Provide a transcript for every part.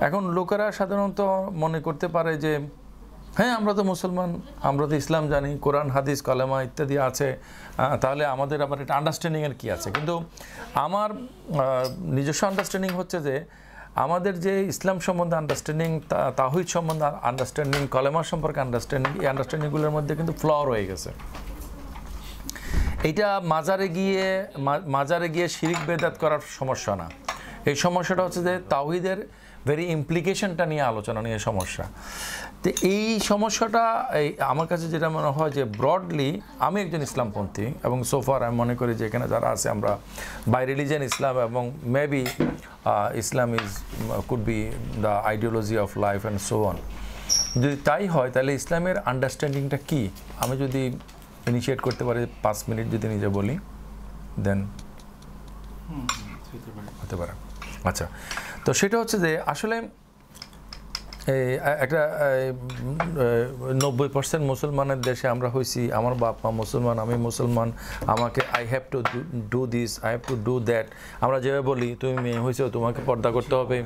এখন লোকেরা সাধারণত মনে করতে পারে যে হ্যাঁ আমরা তো মুসলমান, আমরা তো ইসলাম জানি, কোরআন হাদিস কালেমা ইত্যাদি আছে, তাহলে আমাদের আবার এটা আন্ডারস্ট্যান্ডিংয়ের কী আছে। কিন্তু আমার নিজস্ব আন্ডারস্ট্যান্ডিং হচ্ছে যে আমাদের যে ইসলাম সম্বন্ধে আন্ডারস্ট্যান্ডিং, তাওহীদ সম্বন্ধে আন্ডারস্ট্যান্ডিং, কলেমা সম্পর্কে আন্ডারস্ট্যান্ডিং, এই আন্ডারস্ট্যান্ডিংগুলোর মধ্যে কিন্তু ফ্ল রয়ে গেছে। এইটা মাজারে গিয়ে শিরিক বেদাত করার সমস্যা না, এই সমস্যাটা হচ্ছে যে তাওহীদের ভেরি ইমপ্লিকেশনটা নিয়ে আলোচনা নিয়ে সমস্যা। তো এই সমস্যাটা আমার কাছে যেটা মনে হয় যে ব্রডলি আমি একজন ইসলামপন্থী এবং সোফার আমি মনে করি যে এখানে যারা আছে আমরা বাই রিলিজিয়ান ইসলাম, এবং maybe Islam could be the ideology of life and so on. যদি তাই হয় তাহলে ইসলামের আন্ডারস্ট্যান্ডিংটা কী আমি যদি ইনিশিয়েট করতে পারি 5 মিনিট যদি নিজে বলি দেন হতে পারে। আচ্ছা, তো সেটা হচ্ছে যে আসলে একটা 90% মুসলমানের দেশে আমরা হয়েছি, আমার বাপ মা মুসলমান, আমি মুসলমান, আমাকে I have to do this, I have to do that. আমরা যেভাবে বলি তুমি মেয়ে হয়েছো তোমাকে পর্দা করতে হবে,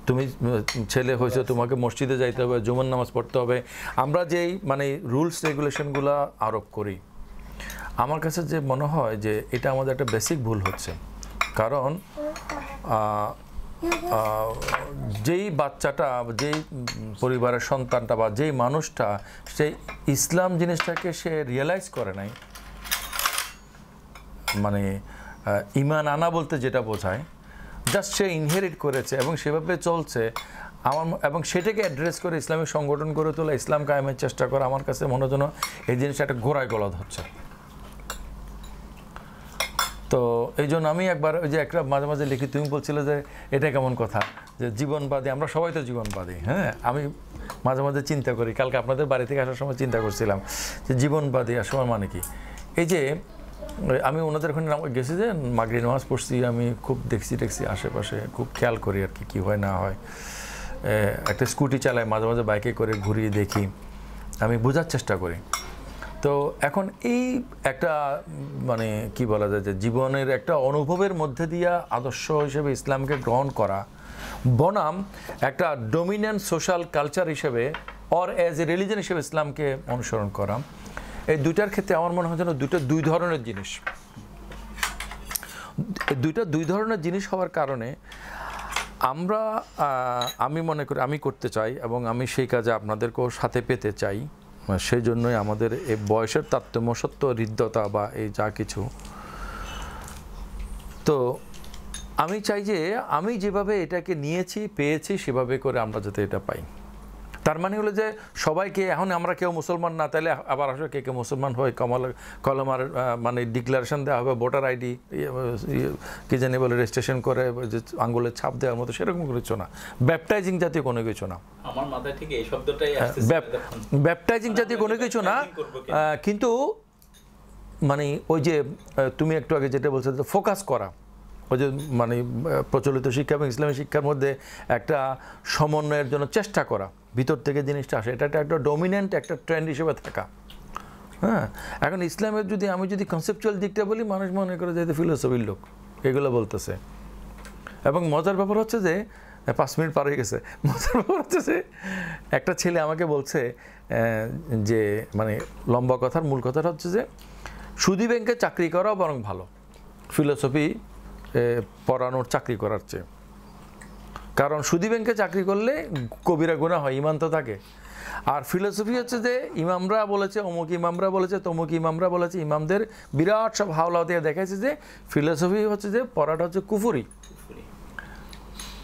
তুমি ছেলে হয়েছো তোমাকে মসজিদে যাইতে হবে, জুমার নামাজ পড়তে হবে, আমরা যেই মানে রুলস রেগুলেশনগুলো আরোপ করি, আমার কাছে যে মনে হয় যে এটা আমাদের একটা বেসিক ভুল হচ্ছে। কারণ যেই বাচ্চাটা, যেই পরিবারের সন্তানটা বা যেই মানুষটা সেই ইসলাম জিনিসটাকে সে রিয়েলাইজ করে নাই, মানে ঈমান আনা বলতে যেটা বোঝায়, জাস্ট সে ইনহেরিট করেছে এবং সেভাবে চলছে এবং সেটাকে অ্যাড্রেস করে ইসলামিক সংগঠন করে তোলা, ইসলাম কায়েমের চেষ্টা করা, আমার কাছে মনে হয় যেন এই জিনিসটা একটা ঘোড়ায় গলদ হচ্ছে। তো এই জন্য আমি একবার ওই যে একটা মাঝে মাঝে লিখি, তুমি বলছিলে যে এটা কেমন কথা যে জীবনবাদী, আমরা সবাই তো জীবনবাদী। হ্যাঁ, আমি মাঝে মাঝে চিন্তা করি, কালকে আপনাদের বাড়ি থেকে আসার সময় চিন্তা করছিলাম যে জীবনবাদী আসলে মানে কি। এই যে আমি ওনাদের ওখানে গেছি যে মাগরিব নামাজ পড়ছি, আমি খুব দেখছি আশেপাশে, খুব খেয়াল করি আর কি হয় না হয়। একটা স্কুটি চালায়, মাঝে মাঝে বাইকে করে ঘুরিয়ে দেখি, আমি বোঝার চেষ্টা করি। তো এখন এই একটা মানে কি বলা যায় যে জীবনের একটা অনুভবের মধ্যে দিয়ে আদর্শ হিসেবে ইসলামকে গ্রহণ করা বনাম একটা ডমিন্যান্ট সোশ্যাল কালচার হিসেবে অর অ্যাজ এ রিলিজন হিসেবে ইসলামকে অনুসরণ করা, এই দুইটার ক্ষেত্রে আমার মনে হয় যেন দুই ধরনের জিনিস। দুই ধরনের জিনিস হওয়ার কারণে আমি মনে করি আমি করতে চাই এবং আমি সেই কাজে আপনাদেরকেও সাথে পেতে চাই। সেই জন্যই আমাদের এই বয়সের তারতম্য সত্য, হৃদ্যতা বা এই যা কিছু, তো আমি চাই যে আমি যেভাবে এটাকে নিয়েছি পেয়েছি সেভাবে করে আমরা যাতে এটা পাই। তার মানে হলো যে সবাইকে এখন আমরা কেউ মুসলমান না, তাহলে আবার আসলে কে মুসলমান হয়, কলমার মানে ডিক্লারেশন দেওয়া হবে, ভোটার আইডি কি জানি বলে রেজিস্ট্রেশন করে যে আঙ্গুলের ছাপ দেওয়ার মতো সেরকম কিছু না, ব্যাপটাইজিং জাতীয় কোনো কিছু না। আমার মাথায় ঠিক এই শব্দটাই আসছে, ব্যাপটাইজিং জাতীয় কোনো কিছু না। কিন্তু মানে ওই যে তুমি একটু আগে যেটা বলছো ফোকাস করা, ওই যে মানে প্রচলিত শিক্ষা এবং ইসলামী শিক্ষার মধ্যে একটা সমন্বয়ের জন্য চেষ্টা করা, ভিতর থেকে জিনিসটা আসে, এটা একটা ডমিন্যান্ট একটা ট্রেন্ড হিসেবে থাকা। হ্যাঁ, এখন ইসলামের আমি যদি কনসেপচুয়াল দিকটা বলি, মানুষ মনে করে যে ফিলোসফির লোক এগুলো বলতেছে। এবং মজার ব্যাপার হচ্ছে যে 5 মিনিট পার হয়ে গেছে, মজার ব্যাপার হচ্ছে যে একটা ছেলে আমাকে বলছে যে মানে লম্বা কথার মূল কথাটা হচ্ছে যে সুদী ব্যাংকে চাকরি করাও বরং ভালো ফিলোসফি পড়ানোর চাকরি করার চেয়ে। কারণ সুদী ব্যাংকে চাকরি করলে কবিরা গুনাহ হয়, ইমান তো থাকে। আর ফিলোসফি হচ্ছে যে ইমামরা বলেছে, অমুক ইমামরা বলেছে, তমুক ইমামরা বলেছে, ইমামদের বিরাট সব হাওলা দিয়ে দেখাইছে যে ফিলোসফি হচ্ছে যে পড়াটা হচ্ছে কুফরি।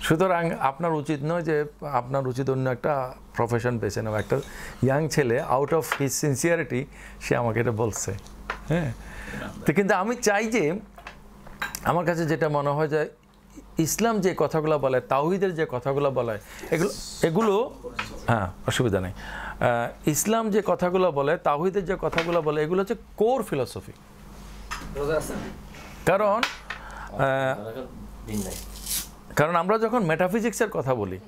সুতরাং আপনার উচিত নয় যে আপনার উচিত অন্য একটা প্রফেশন বেছে নেওয়া। একটা ইয়াং ছেলে আউট অফ হিজ সিনসিয়ারিটি সে আমাকে এটা বলছে। হ্যাঁ, তো কিন্তু আমি চাই যে আমার কাছে যেটা মনে হয় যে ইসলাম যে কথাগুলো বলে, তাওহীদের যে কথাগুলো বলে, এগুলো হ্যাঁ অসুবিধা নেই, ইসলাম যে কথাগুলো বলে, তাওহীদের যে কথাগুলো বলে, এগুলো হচ্ছে কোর ফিলোসফি। কারণ আমরা যখন মেটাফিজিক্সের কথা বলি,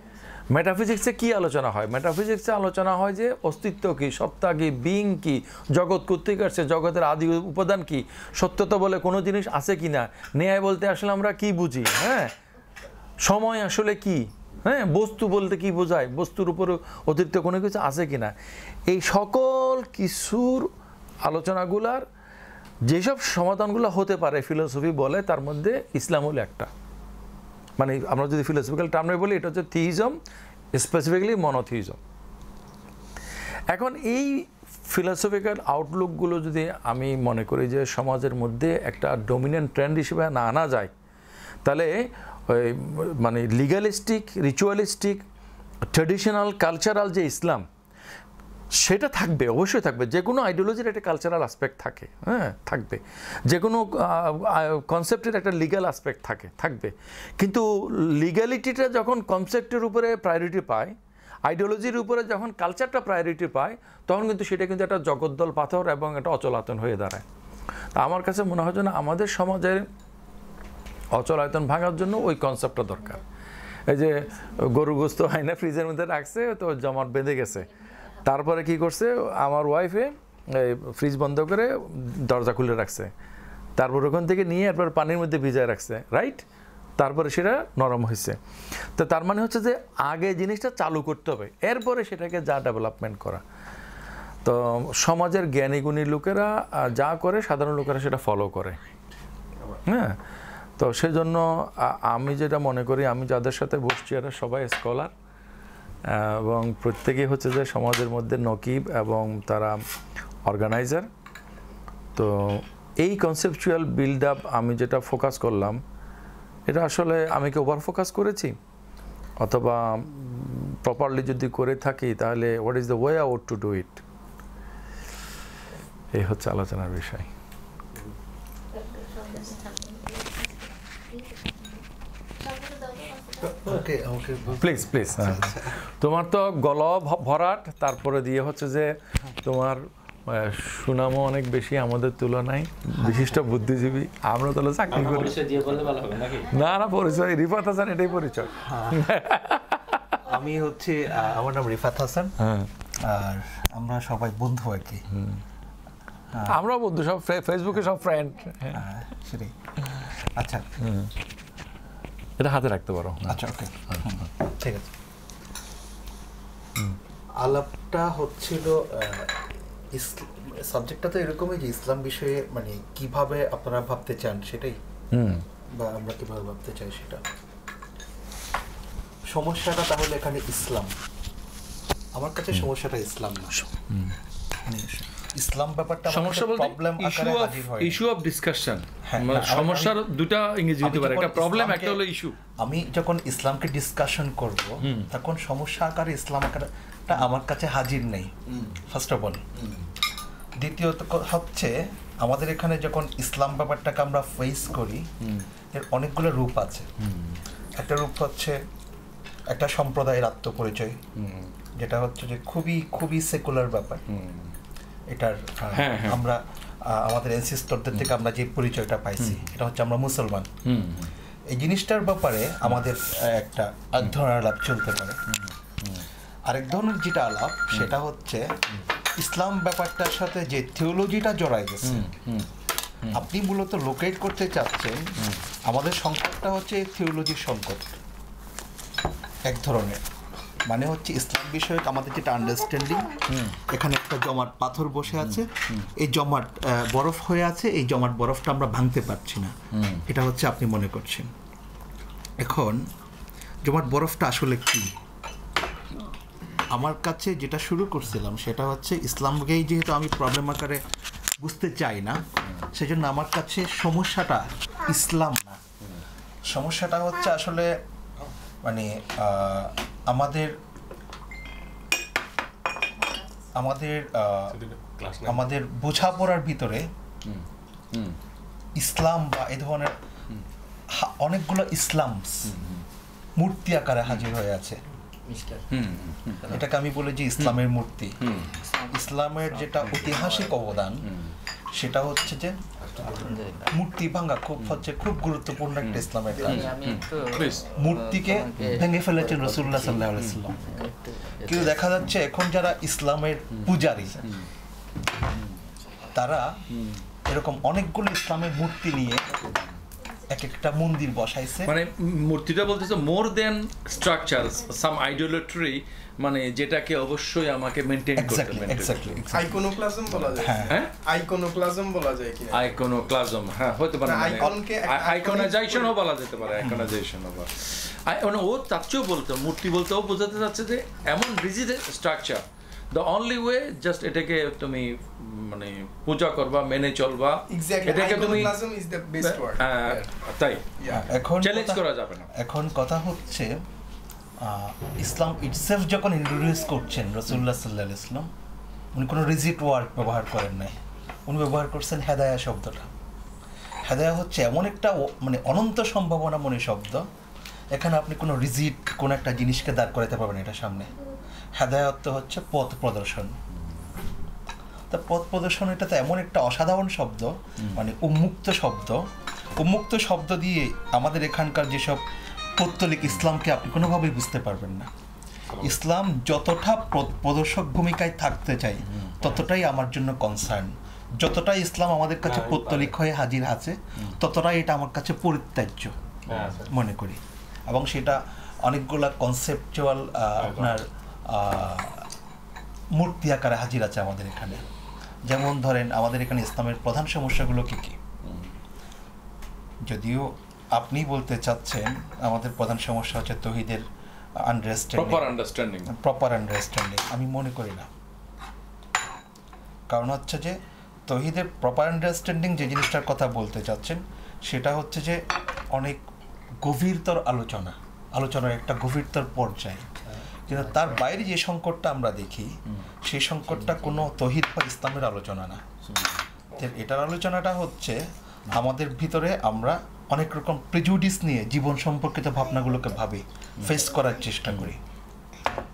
মেটাফিজিক্সে কি আলোচনা হয়? মেটাফিজিক্সে আলোচনা হয় যে অস্তিত্ব কি, সত্তা কি, বিং কি, জগৎ কোত্থেকে আসছে, জগতের আদি উপাদান কি, সত্যতা বলে কোনো জিনিস আছে কি না, ন্যায় বলতে আসলে আমরা কি বুঝি। হ্যাঁ, সময় আসলে কি, হ্যাঁ, বস্তু বলতে কি বোঝায়, বস্তুর উপরে অতিরিক্ত কোনো কিছু আছে কিনা, এই সকল কিছুর আলোচনাগুলার যেসব সমাধানগুলো হতে পারে ফিলোসফি বলে, তার মধ্যে ইসলাম হলো একটা। মানে আমরা যদি ফিলোসফিক্যাল টার্মে বলি, এটা হচ্ছে থিইজম, স্পেসিফিক্যালি মনোথিইজম। এখন এই ফিলোসফিক্যাল আউটলুকগুলো যদি আমি মনে করি যে সমাজের মধ্যে একটা ডমিনেন্ট ট্রেন্ড হিসেবে না আনা যায়, তাহলে ওই মানে লিগালিস্টিক, রিচুয়ালিস্টিক, ট্র্যাডিশনাল, কালচারাল যে ইসলাম, সেটা থাকবে, অবশ্যই থাকবে। যে কোনো আইডিওলজির একটা কালচারাল অ্যাসপেক্ট থাকে, হ্যাঁ, থাকবে। যে কোনো কনসেপ্টের একটা লিগ্যাল অ্যাসপেক্ট থাকবে। কিন্তু লিগ্যালিটিটা যখন কনসেপ্টের উপরে প্রায়োরিটি পায়, আইডিওলজির উপরে যখন কালচারটা প্রায়োরিটি পায়, তখন কিন্তু সেটা কিন্তু একটা জগদ্দল পাথর এবং একটা অচলায়তন হয়ে দাঁড়ায়। তা আমার কাছে মনে হয় যেন আমাদের সমাজের অচলায়তন ভাঙার জন্য ওই কনসেপ্টটা দরকার। এই যে গরু গোস্ত হয় না, ফ্রিজের মধ্যে রাখছে, তো জমাট বেঁধে গেছে, তারপরে কি করছে আমার ওয়াইফে, ফ্রিজ বন্ধ করে দরজা খুলে রাখছে, তারপর ওখান থেকে নিয়ে এরপর পানির মধ্যে ভিজায় রাখছে, রাইট? তারপরে সেটা নরম হয়েছে। তো তার মানে হচ্ছে যে আগে জিনিসটা চালু করতে হবে, এরপরে সেটাকে যা ডেভেলপমেন্ট করা। তো সমাজের জ্ঞানী গুণী লোকেরা যা করে, সাধারণ লোকেরা সেটা ফলো করে, হ্যাঁ। তো সেই জন্য আমি যেটা মনে করি, আমি যাদের সাথে বসছি এরা সবাই স্কলার, এবং প্রত্যেকেই হচ্ছে যে সমাজের মধ্যে নকিব এবং তারা অর্গানাইজার। তো এই কনসেপচুয়াল বিল্ড আপ আমি যেটা ফোকাস করলাম, এটা আসলে আমি কি ওভার ফোকাস করেছি, অথবা প্রপারলি যদি করে থাকি, তাহলে what is the way out to do it, এই হচ্ছে আলোচনার বিষয়। Please please. তোমার তো গল ভরাট, তারপরে দিয়ে হচ্ছে যে তোমার সুনামও অনেক বেশি আমাদের তুলনায়, বিশিষ্ট বুদ্ধিজীবী। আমরা তাহলে চাকরি করি না, না পরিচয় রিফাত হাসান, এটাই পরিচয়। আমি হচ্ছে, আমার নাম রিফাত হাসান, আর আমরা সবাই বন্ধু আর কি। আমরা বন্ধু, সব ফেসবুকে সব ফ্রেন্ড। সেটাই। আচ্ছা, এটা হাতে রাখতে পারো। আচ্ছা, ওকে, ঠিক আছে। আলাপটা হচ্ছিল, সাবজেক্টটা তো এরকমই যে ইসলাম বিষয়ে মানে কিভাবে আপনারা ভাবতে চান সেটাই, বা আমরা কিভাবে ভাবতে চাই সেটা। সমস্যাটা তাহলে এখানে ইসলাম, আমার কাছে সমস্যাটা ইসলাম না, ইসলাম ব্যাপারটা সমস্যা বলতে প্রবলেম আকারে হাজির হয়, ইস্যু অফ ডিসকাশন। সমস্যার দুটো ইংরেজি হতে পারে, একটা প্রবলেম, একটা হলো ইস্যু। আমি যখন ইসলামকে ডিসকাশন করব, তখন সমস্যা আকারে ইসলাম আকারটা আমার কাছে হাজির নেই, ফার্স্ট অফ অল। দ্বিতীয়ত হচ্ছে, আমাদের এখানে যখন ইসলাম ব্যাপারটাকে আমরা ফেস করি, এর অনেকগুলো রূপ আছে। একটা রূপ হচ্ছে একটা সম্প্রদায়ের আত্মপরিচয়, যেটা হচ্ছে যে খুবই খুবই সেকুলার ব্যাপার। এটার আমরা আমাদের অ্যানসেস্টরদের থেকে আমরা যে পরিচয়টা পাইছি, এটা হচ্ছে আমরা মুসলমান। এই জিনিসটার ব্যাপারে আমাদের একটা এক ধরনের আলাপ চলতে পারে। আরেক ধরনের যেটা আলাপ, সেটা হচ্ছে ইসলাম ব্যাপারটার সাথে যে থিওলজিটা জড়াই গেছে। আপনি মূলত লোকেট করতে চাচ্ছেন আমাদের সংকটটা হচ্ছে থিওলজির সংকট এক ধরনের, মানে হচ্ছে ইসলাম বিষয়ক আমাদের যেটা আন্ডারস্ট্যান্ডিং, এখানে একটা জমাট পাথর বসে আছে, এই জমাট বরফ হয়ে আছে, এই জমাট বরফটা আমরা ভাঙতে পারছি না, এটা হচ্ছে আপনি মনে করছেন। এখন জমাট বরফটা আসলে কি? আমার কাছে যেটা শুরু করছিলাম সেটা হচ্ছে ইসলামকেই যেহেতু আমি প্রবলেম আকারে বুঝতে চাই না, সেজন্য আমার কাছে সমস্যাটা ইসলাম না, সমস্যাটা হচ্ছে আসলে মানে আমাদের আমাদের আমাদের বোঝাপড়ার ভিতরে ইসলাম বা এই ধরনের অনেকগুলো ইসলাম মূর্তি আকারে হাজির হয়ে আছে। এটাকে আমি বলি যে ইসলামের মূর্তি। ইসলামের যেটা ঐতিহাসিক অবদান সেটা হচ্ছে যে মূর্তি ভাঙা খুব গুরুত্বপূর্ণ একটা ইসলামের কাজ। মূর্তিকে ভেঙে ফেলেছেন রাসূলুল্লাহ সাল্লাল্লাহু আলাইহি ওয়াসাল্লাম। কিন্তু দেখা যাচ্ছে এখন যারা ইসলামের পূজারী, তারা এরকম অনেকগুলো ইসলামের মূর্তি নিয়ে এক একটা মন্দির বসাইছে, মানে মূর্তিটা বলতেছে মোর দেন স্ট্রাকচার সাম আইডোলেট্রি, মানে যেটাকে অবশ্যই আমাকে মেইনটেইন করতে হবে। এক্স্যাক্টলি আইকোনোপ্লাজম বলা যায়। হ্যাঁ আইকোনোপ্লাজম বলা যায় কিনা? আইকোনোক্লাজম, হ্যাঁ হতে পারে, আইকনকে আইকনাইজেশনও বলা যেতে পারে, আইকনাইজেশনও বলা। ও তার চেয়েও বলতো, মূর্তি বলতেও বোঝাতে চাচ্ছে যে এমন rigid structure, the only way just এটাকে তুমি মানে পূজা করবা, মেনে চলবা, এটাকে তুমি তাই এখন চ্যালেঞ্জ করা যাবে না। এখন কথা হচ্ছে ইসলাম ইটসেলফ যখন ইন্ট্রোডিউস করছেন রাসূলুল্লাহ সাল্লাল্লাহু আলাইহি ওয়াসাল্লাম, উনি কোনো রিজিড ওয়ার্ড ব্যবহার করেন নাই, উনি ব্যবহার করছেন হেদায়া শব্দটা। হেদায়া হচ্ছে এমন একটা মানে অনন্ত সম্ভাবনাময় শব্দ, এখানে আপনি কোনো রিজিড কোনো একটা জিনিসকে দাঁড় করাতে পারবেন এটা সামনে। হেদায়া অর্থ হচ্ছে পথ প্রদর্শন। তা পথ প্রদর্শন এটা তো এমন একটা অসাধারণ শব্দ, মানে উন্মুক্ত শব্দ দিয়ে আমাদের এখানকার যেসব পৌত্তলিক ইসলামকে আপনি কোনোভাবেই বুঝতে পারবেন না। ইসলাম যতটা প্রদর্শক ভূমিকায় থাকতে চাই ততটাই আমার জন্য কনসার্ন, যতটাই ইসলাম আমাদের কাছে পৌত্তলিক হয়ে হাজির আছে ততটাই এটা আমার কাছে পরিত্যাজ্য মনে করি। এবং সেটা অনেকগুলা কনসেপচুয়াল আপনার মূর্তি আকারে হাজির আছে আমাদের এখানে। যেমন ধরেন আমাদের এখানে ইসলামের প্রধান সমস্যাগুলো কী কী, যদিও আপনি বলতে চাচ্ছেন আমাদের প্রধান সমস্যা হচ্ছে তৌহিদের প্রপার আন্ডারস্ট্যান্ডিং, আমি মনে করি না। কারণ হচ্ছে যে তৌহিদের প্রপার আন্ডারস্ট্যান্ডিং যে জিনিসটার কথা বলতে চাচ্ছেন সেটা হচ্ছে যে অনেক গভীরতর আলোচনার একটা গভীরতর পর্যায়ে, কিন্তু তার বাইরে যে সংকটটা আমরা দেখি সেই সংকটটা কোনো তৌহিদ বা ইসলামের আলোচনা না। এটার আলোচনাটা হচ্ছে আমাদের ভিতরে আমরা অনেক রকম প্রেজুডিস নিয়ে জীবন সম্পর্কিত ভাবনাগুলোকে ফেস করার চেষ্টা করি।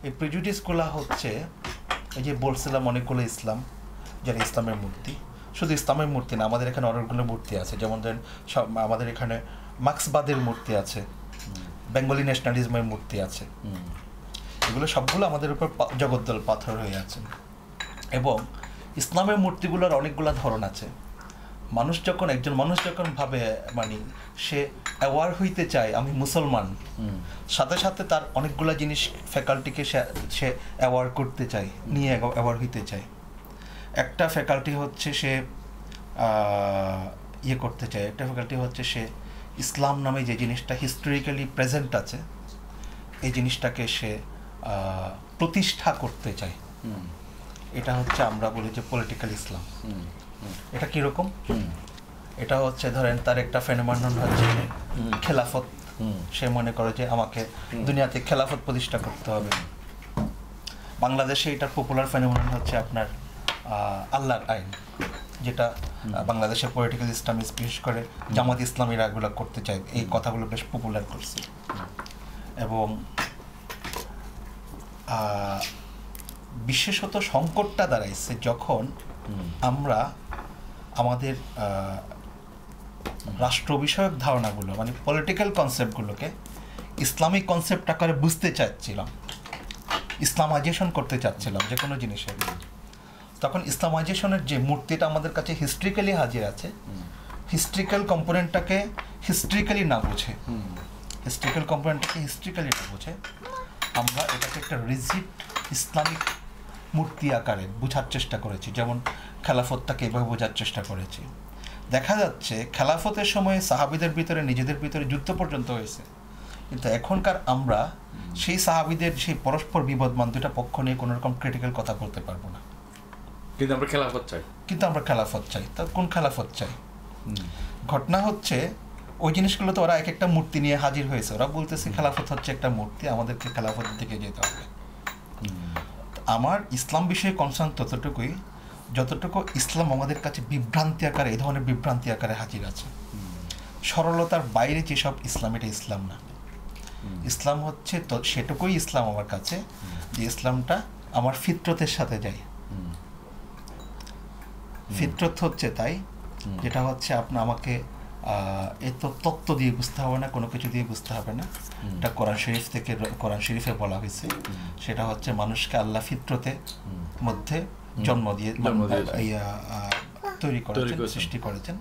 এই প্রেজুডিসগুলো হচ্ছে এই যে বলছিলাম অনেকগুলো ইসলাম, যারা ইসলামের মূর্তি, শুধু ইসলামের মূর্তি না, আমাদের এখানে অনেকগুলো মূর্তি আছে। যেমন ধরেন আমাদের এখানে মার্ক্সবাদের মূর্তি আছে, বেঙ্গলি ন্যাশনালিজমের মূর্তি আছে, এগুলো সবগুলো আমাদের উপর জগদ্দল পাথর হয়ে আছে। এবং ইসলামের মূর্তিগুলোর অনেকগুলো ধরন আছে। একজন মানুষ যখন ভাবে মানে সে অ্যাওয়ার হইতে চায় আমি মুসলমান, সাথে সাথে তার অনেকগুলো জিনিস ফ্যাকাল্টিকে সে অ্যাওয়ার করতে চায়, নিয়ে অ্যাওয়ার হইতে চায়। একটা ফ্যাকাল্টি হচ্ছে সে করতে চায়, একটা ফ্যাকাল্টি হচ্ছে সে ইসলাম নামে যে জিনিসটা হিস্টোরিক্যালি প্রেজেন্ট আছে এই জিনিসটাকে সে প্রতিষ্ঠা করতে চায়। এটা হচ্ছে আমরা বলি যে পলিটিক্যাল ইসলাম। এটা কিরকম? এটা হচ্ছে ধরেন তার একটা ফেনোমেনন হচ্ছে খেলাফত, সে মনে করে যে আমাকে দুনিয়াতে খেলাফত প্রতিষ্ঠা করতে হবে। বাংলাদেশে এটার পপুলার ফেনোমেনন হচ্ছে আপনার আল্লাহর আইন, যেটা বাংলাদেশের পলিটিক্যাল ইসলামিস্ট বিশেষ করে জামাত ইসলামীরা এগুলো করতে চায়, এই কথাগুলো বেশ পপুলার করছে। এবং বিশেষত সংকটটা দাঁড়াইছে যখন আমরা আমাদের রাষ্ট্র বিষয়ক ধারণাগুলো মানে পলিটিক্যাল কনসেপ্টগুলোকে ইসলামিক কনসেপ্ট আকারে বুঝতে চাচ্ছিলাম, ইসলামাইজেশন করতে চাচ্ছিলাম যে কোনো জিনিসের। তখন ইসলামাইজেশনের যে মূর্তিটা আমাদের কাছে হিস্ট্রিক্যালি হাজির আছে, হিস্ট্রিক্যাল কম্পোনেন্টটাকে হিস্ট্রিক্যালি না বুঝে আমরা এটাকে একটা রিজিড ইসলামিক মূর্তি আকারে বোঝার চেষ্টা করেছি। যেমন খেলাফতটাকে এভাবে বোঝার চেষ্টা করেছি। দেখা যাচ্ছে খেলাফতের সময় সাহাবিদের ভিতরে নিজেদের ভিতরে যুদ্ধ পর্যন্ত হয়েছে, কিন্তু এখনকার আমরা সেই সাহাবিদের সেই পরস্পর বিবদমান দুটা পক্ষ নিয়ে কোনো রকম ক্রিটিক্যাল কথা বলতে পারবো না, কিন্তু আমরা খেলাফত চাই। তা কোন খেলাফত চাই? ঘটনা হচ্ছে ওই জিনিসগুলো তো ওরা এক একটা মূর্তি নিয়ে হাজির হয়েছে, ওরা বলতেছে খেলাফত হচ্ছে একটা মূর্তি, আমাদেরকে খেলাফতের দিকে যেতে হবে। আমার ইসলাম বিষয়ে কনসার্ন ততটুকুই যতটুকু ইসলাম আমাদের কাছে বিভ্রান্তি আকারে, এই ধরনের বিভ্রান্তি আকারে হাজির আছে। সরলতার বাইরে যেসব ইসলাম, এটা ইসলাম না। ইসলাম হচ্ছে তো সেটুকুই ইসলাম আমার কাছে যে ইসলামটা আমার ফিতরতের সাথে যায়। ফিতরত হচ্ছে তাই, যেটা হচ্ছে আমাকে এত তত্ত্ব দিয়ে বুঝতে হবে না, কোনো কিছু দিয়ে বুঝতে হবে না। এটা কোরআন শরীফে বলা হয়েছে, সেটা হচ্ছে মানুষকে আল্লাহ ফিতরতে মধ্যে জন্ম দিয়ে তৈরি করেছেন, সৃষ্টি করেছেন।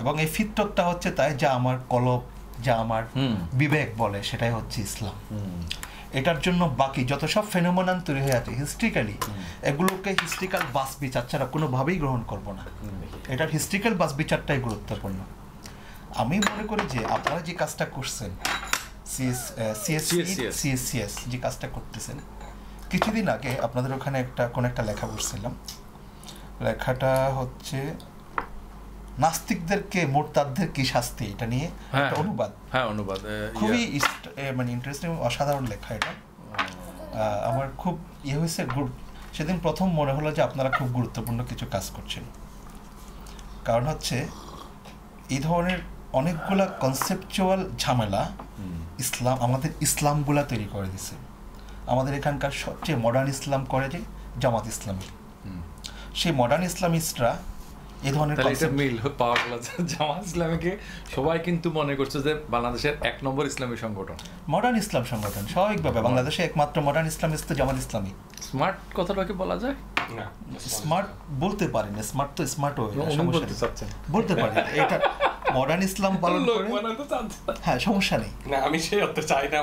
এবং এই ফিতরতটা হচ্ছে তাই যা আমার কলব, যা আমার বিবেক বলে সেটাই হচ্ছে ইসলাম। এটার জন্য বাকি যত সব ফেনোমেনন তৈরি হয়ে আছে হিস্ট্রিক্যালি, এগুলোকে হিস্ট্রিক্যাল বাস বিচার ছাড়া কোনোভাবেই গ্রহণ করব না। এটার হিস্ট্রিক্যাল বাস বিচারটাই গুরুত্বপূর্ণ। আমি মনে করি যে আপনারা যে কাজটা করছেন, সিএস যে কাজটা করতেছেন, কিছুদিন আগে আপনাদের ওখানে কোন একটা লেখা পড়ছিলাম। লেখাটা হচ্ছে নাস্তিকদেরকে মুরতাদদের কি শাস্তি, এটা নিয়ে একটা অনুবাদ। খুবই মানে ইন্টারেস্টিং, অসাধারণ লেখা এটা। আমার খুব হয়েছে, সেদিন প্রথম মনে হলো যে আপনারা খুব গুরুত্বপূর্ণ কিছু কাজ করছেন। কারণ হচ্ছে এই ধরনের অনেকগুলা কনসেপচুয়াল ঝামেলা আমাদের ইসলামগুলা তৈরি করে দিছে। আমাদের এখানকার সবচেয়ে মডার্ন ইসলাম করে যে জামাত ইসলামী। সেই মডার্ন ইসলামিস্টরা এই ধরনের জামাত ইসলামীকে সবাই কিন্তু মনে করছে যে বাংলাদেশের 1 নম্বর ইসলামী সংগঠন, মডার্ন ইসলাম সংগঠন। স্বাভাবিকভাবে বাংলাদেশে একমাত্র মডার্ন ইসলামিস্ট তো জামাত ইসলামী। স্মার্ট কথাটাকে বলা যায় না, স্মার্ট বলতে পারি না, স্মার্ট তো স্মার্ট বলতে পারি। এটা মডার্ন ইসলাম পালন করে, হ্যাঁ সমস্যা নেই। না আমি সেই অর্থে চাই না,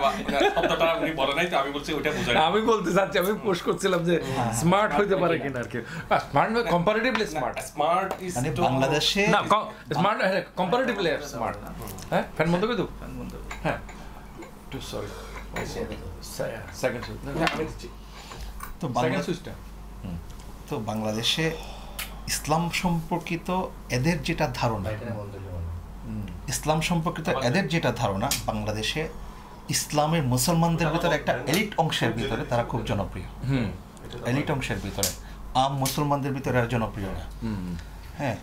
শব্দটা আপনি বলে নাই তো আমি বলছি ওইটা বুঝাই। আমি বলতে চাচ্ছি, আমি পোস্ট করছিলাম যে স্মার্ট হইতে পারে কিনা আর কি। স্মার্ট না কম্পারেটিভলি স্মার্ট, স্মার্ট ইজ মানে বাংলাদেশে না স্মার্ট কম্পারেটিভলি স্মার্ট। হ্যাঁ ফ্যান বন্ধ করে দাও, ফ্যান বন্ধ। হ্যাঁ টু সরি সেকেন্ড সুইচ না আমি দিচ্ছি তো সেকেন্ড সুইচটা। তো বাংলাদেশে ইসলাম সম্পর্কিত এদের যেটা ধারণা, বাংলাদেশে ইসলামের মুসলমানদের ভিতরে একটা এলিট অংশের ভিতরে তারা খুব জনপ্রিয়। এলিট অংশের ভিতরে, আম মুসলমানদের ভিতরে আর জনপ্রিয় না। হ্যাঁ,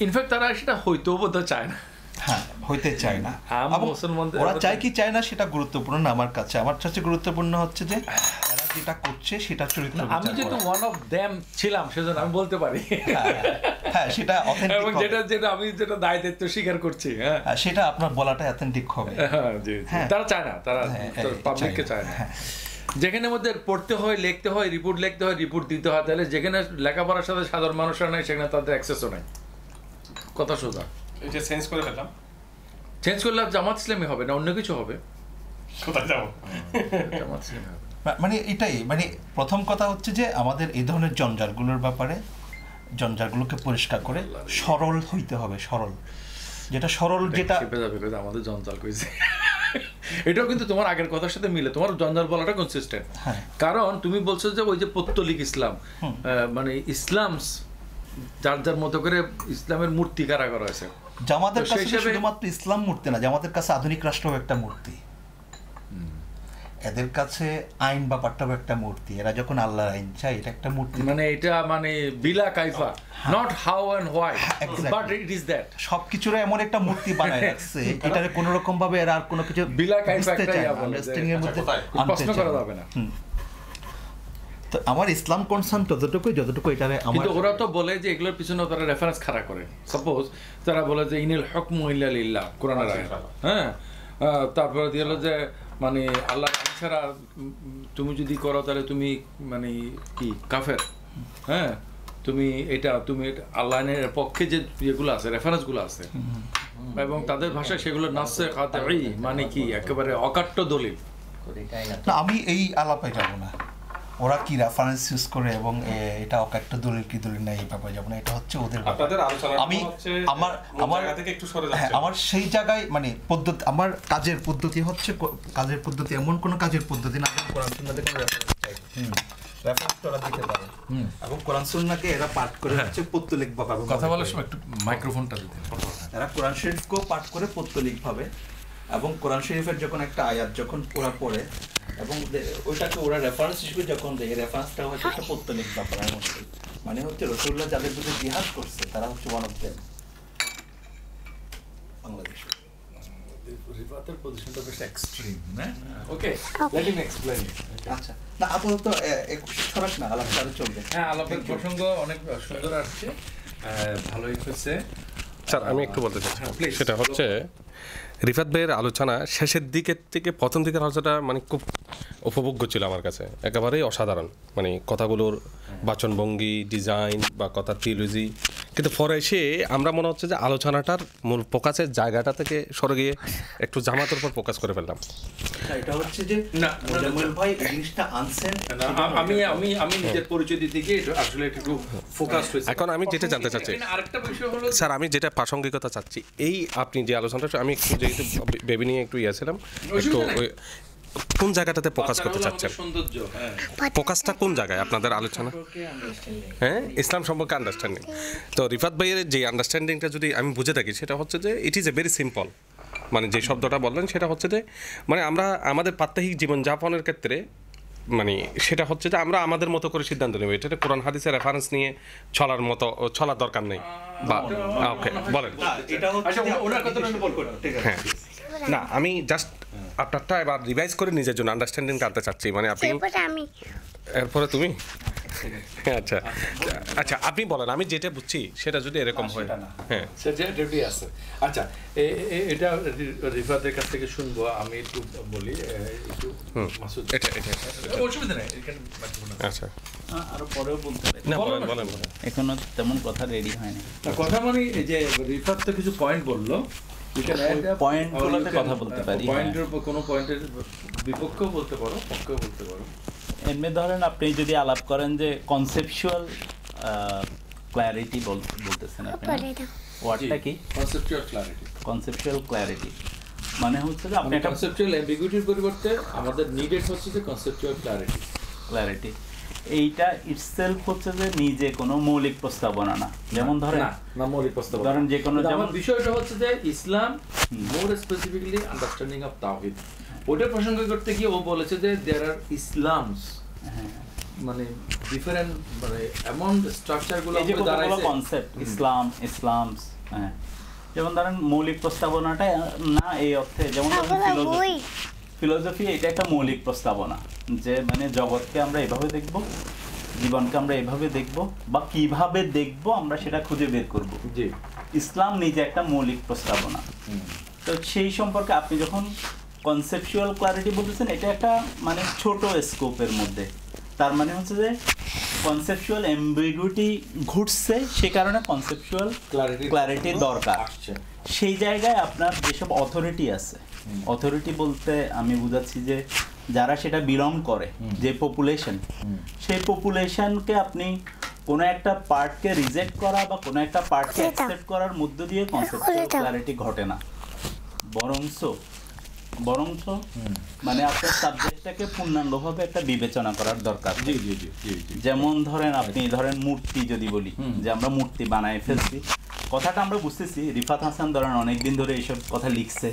ইনফ্যাক্ট তারা সেটা হইতেও বোধহয় চায় না। হ্যাঁ, হইতে চায় না। ওরা চায় কি চায় না সেটা গুরুত্বপূর্ণ না আমার কাছে। আমার কাছে গুরুত্বপূর্ণ হচ্ছে যে এরা যেটা করছে সেটা চরিত্র। আমি যেহেতু ওয়ান অফ দেম ছিলাম সেজন্য আমি বলতে পারি। হ্যাঁ, সেটা অথেন্টিক, এবং যেটা আমি যেটা দায় দায়িত্ব স্বীকার করছি, হ্যাঁ সেটা আপনার বলাটা অথেন্টিক হবে। হ্যাঁ, তারা চায় না, তারা পাবলিককে চায় না। যেখানে মধ্যে পড়তে হয়, লিখতে হয়, রিপোর্ট লিখতে হয়, রিপোর্ট দিতে হয়, তাহলে যেখানে লেখাপড়ার সাথে সাধারণ মানুষরা নেই সেখানে তাদের অ্যাক্সেসও নাই। কথা সোজা। এটা চেঞ্জ করে ফেললাম, চেঞ্জ করলে জামাত ইসলামী হবে না, অন্য কিছু হবে। কোথায় যাবো? জামাত ইসলামী হবে। মানে এটাই, মানে প্রথম কথা হচ্ছে যে আমাদের এই ধরনের জঞ্জালগুলোর ব্যাপারে, জঞ্জালগুলোকে পরিষ্কার করে সরল হইতে হবে। সরল যেটা সরল, যেটা আমাদের জঞ্জাল কইছে এটাও কিন্তু তোমার আগের কথার সাথে মিলে, তোমার জঞ্জাল বলাটা কনসিস্টেন্ট। কারণ তুমি বলছো যে ওই যে পৌত্তলিক ইসলাম, মানে ইসলাম যার যার মতো করে ইসলামের মূর্তি কারা করা হয়েছে। জামাতের কাছে শুধুমাত্র ইসলাম মূর্তি না, জামাতের কাছে আধুনিক রাষ্ট্র একটা মূর্তি। এদের কাছে আইন ব্যাপারটাও একটা মূর্তি। এরা যখন আল্লাহর আইন চায়, এটা একটা মূর্তি। মানে এটা মানে বিলা কাইফা, not how and why, but it is that. সবকিছুর এমন একটা মূর্তি বানায় রাখছে, এটারে কোনো রকম ভাবে এরা আর কোনো কিছু বিলা কাইফা একটা আন্ডারস্ট্যান্ডিং এর মধ্যে প্রশ্ন করা যাবে না। তো আমার ইসলাম কনসার্ন যতটুকু এটারে আমার, কিন্তু ওরা তো বলে যে এগুলোর পিছনে তারা রেফারেন্স খাড়া করে। সাপোজ তারা বলে যে ইনিল হুকমু ইল্লা লিল্লাহ, কোরআনের আয়াত। হ্যাঁ, তারপরে দিয়ে হলো যে মানে আল্লাহ ছাড়া তুমি যদি করো তাহলে তুমি মানে কি কাফের। হ্যাঁ, তুমি আল্লাহর পক্ষে যে ইয়েগুলো আছে, রেফারেন্সগুলো আছে, এবং তাদের ভাষায় সেগুলো নাসে কাতঈ, মানে কি একেবারে অকাট্য দলিল। না, আমি এই আলাপে যাব না। ওরা কি রেফারেন্স ইউজ করে এবং এটা অকাট্য দলিল কি দলিল না, এই ব্যাপারে যাব না। এটা হচ্ছে ওদের আপনাদের আলোচনা। আমি আমার থেকে একটু সরে যাচ্ছি। আমার সেই জায়গায় মানে পদ্ধতি, আমার কাজের পদ্ধতি হচ্ছে, কাজের পদ্ধতি এমন কোন কাজের পদ্ধতি না কোরআন সুন্নাহতে কোনো রেফারেন্স চাই। রেফারেন্স তোরা দিতে পারে, এবং কোরআন সুন্নাহকে এরা পাঠ করে হচ্ছে পৌত্তলিক ভাবে। কথা বলার সময় একটু মাইক্রোফোনটা দিতে। এরা কোরআন শরীফকেও পাঠ করে পৌত্তলিক ভাবে, এবং কোরআন শরীফের যখন একটা আয়াত যখন ওরা পড়ে এবং ওইটাকে ওরা রেফারেন্স হিসেবে যখন দেয়, রেফারেন্সটা হচ্ছে একটা পৌত্তলিক ব্যাপারের মধ্যে। মানে হচ্ছে রাসূলুল্লাহ যাদের বিরুদ্ধে জিহাদ করছে তারা হচ্ছে ওয়ান অফ দেম। বাংলাদেশ রিফাতের পজিশনটা বেশ এক্সট্রিম, না? ওকে, লেট হিম এক্সপ্লেইন। আচ্ছা, না আপাতত ছড়াক না, আলাপ আরো চলবে। হ্যাঁ, আলাপের প্রসঙ্গ অনেক সুন্দর আসছে, ভালোই হচ্ছে। স্যার আমি একটু বলতে চাচ্ছি, সেটা হচ্ছে রিফাত ভাইয়ের আলোচনা শেষের দিকের থেকে প্রথম দিকের আলোচনাটা মানে খুব উপভোগ্য ছিল আমার কাছে, একেবারেই অসাধারণ। মানে কথাগুলোর বাচনভঙ্গি, ডিজাইন বা কথার থিওলজি কিন্তু পরে এসে আমরা মনে হচ্ছে যে আলোচনাটার মূল ফোকাসের জায়গাটা থেকে সরে গিয়ে একটু জামাতের উপর ফোকাস করে ফেললাম। এটা হচ্ছে যে না, মোজাম্মেল ভাই এই জিনিসটা আনছেন। আমি নিজের পরিচয় দিতে গিয়ে আসলে একটু ফোকাস হয়েছে। এখন আমি যেটা জানতে চাচ্ছি আরেকটা বিষয় হলো স্যার, আমি যেটা প্রাসঙ্গিকতা চাচ্ছি, এই আপনি যে আলোচনাটা, আমি একটু যেহেতু বেবি নিয়ে একটু ছিলাম, একটু কোন জায়গাটাতে ফোকাস করতে চাচ্ছেন? সৌন্দর্য, ফোকাসটা কোন জায়গায় আপনাদের আলোচনা? হ্যাঁ, ইসলাম সম্পর্কে আন্ডারস্ট্যান্ডিং। তো রিফাত ভাইয়ের যে আন্ডারস্ট্যান্ডিংটা যদি আমি বুঝে থাকি, সেটা হচ্ছে যে it is a very simple. মানে যে শব্দটা বললেন সেটা হচ্ছে যে মানে আমরা আমাদের প্রাত্যহিক জীবনযাপনের ক্ষেত্রে মানে সেটা হচ্ছে যে আমরা আমাদের মতো করে সিদ্ধান্ত নেব। এটা কোরআন হাদিসের রেফারেন্স নিয়ে চলার দরকার নেই। বা ওকে, বলেন। এটা হচ্ছে ওনার কথাটা আমি বলবো। ঠিক আছে, হ্যাঁ, না আমি জাস্ট আপনারটা এবার রিভাইজ করে নিজের জন্য আন্ডারস্ট্যান্ডিং আনতে চাচ্ছি। মানে আপনি এরপরে তুমি আচ্ছা আচ্ছা আপনি বলেন, আমি যেটা বুঝছি সেটা যদি এরকম হয়। হ্যাঁ, সেটা আছে। আচ্ছা, এটা রিফাতের কাছ থেকে শুনবো। আমি একটু বলি, একটু মাসুদ, এটা অসুবিধা নেই, এখানে আচ্ছা আরো পরেও বলতে পারি, না বলেন বলেন বলেন। এখনো তেমন কথা রেডি হয়নি। কথা মানে এই যে রিফাত তো কিছু পয়েন্ট বললো, পয়েন্টগুলোতে কথা বলতে পারি। পয়েন্টের উপর কোনো পয়েন্টের বিপক্ষেও বলতে পারো, পক্ষেও বলতে পারো। এমনি ধরেন আপনি যদি আলাপ করেন যে কনসেপচুয়াল ক্ল্যারিটি বলতেছেন আপনি, ওয়ার্ডটা কি? Conceptual clarity. কনসেপচুয়াল ক্ল্যারিটি মানে হচ্ছে যে আপনি একটা কনসেপচুয়াল অ্যাম্বিগুইটির পরিবর্তে আমাদের নিডেড হচ্ছে যে কনসেপচুয়াল ক্ল্যারিটি। এইটা ইটসেলফ হচ্ছে যে নিজে কোনো মৌলিক প্রস্তাবনা না। যেমন ধরেন না মৌলিক প্রস্তাবনা, ধরেন যে কোনো, যেমন বিষয়টা হচ্ছে যে ইসলাম মোর স্পেসিফিক্যালি আন্ডারস্ট্যান্ডিং অফ তাওহীদ, ওটা প্রসঙ্গ করতে গিয়ে ও বলেছে যে দেয়ার আর ইসলামস, মানে ডিফারেন্ট, মানে এমন স্ট্রাকচারগুলো এই যে কতগুলো কনসেপ্ট ইসলামস, হ্যাঁ, যেমন ধরেন মৌলিক প্রস্তাবনাটা না এই অর্থে, যেমন ফিলোসফি এটা একটা মৌলিক প্রস্তাবনা যে মানে জগৎকে আমরা এভাবে দেখব, জীবনকে আমরা এভাবে দেখব, বা কিভাবে দেখব আমরা সেটা খুঁজে বের করব। জি, ইসলাম নিজে একটা মৌলিক প্রস্তাবনা। তো সেই সম্পর্কে আপনি যখন কনসেপচুয়াল ক্ল্যারিটি বলতেছেন, এটা একটা মানে ছোট স্কোপের মধ্যে, তার মানে হচ্ছে যে কনসেপচুয়াল অ্যাম্বিগুইটি ঘুরছে, সে কারণে কনসেপচুয়াল ক্ল্যারিটির দরকার। সেই জায়গায় আপনার যেসব অথরিটি আছে, অথরিটি বলতে আমি বুঝাচ্ছি যে যারা সেটা বিলং করে, যে পপুলেশন, সেই পপুলেশনকে আপনি কোনো একটা পার্টকে রিজেক্ট করা বা কোনো একটা পার্টকে অ্যাকসেপ্ট করার মধ্য দিয়ে কনসেপচুয়াল ক্ল্যারিটি ঘটে না, বরঞ্চ মানে আপনার সাবজেক্টটাকে পূর্ণাঙ্গভাবে একটা বিবেচনা করার দরকার। জি জি জি জি। যেমন ধরেন আপনি ধরেন মূর্তি যদি বলি, যে আমরা মূর্তি বানায় ফেলছি, কথাটা আমরা বুঝতেছি। রিফাত হাসান ধরেন অনেকদিন ধরে এইসব কথা লিখছে,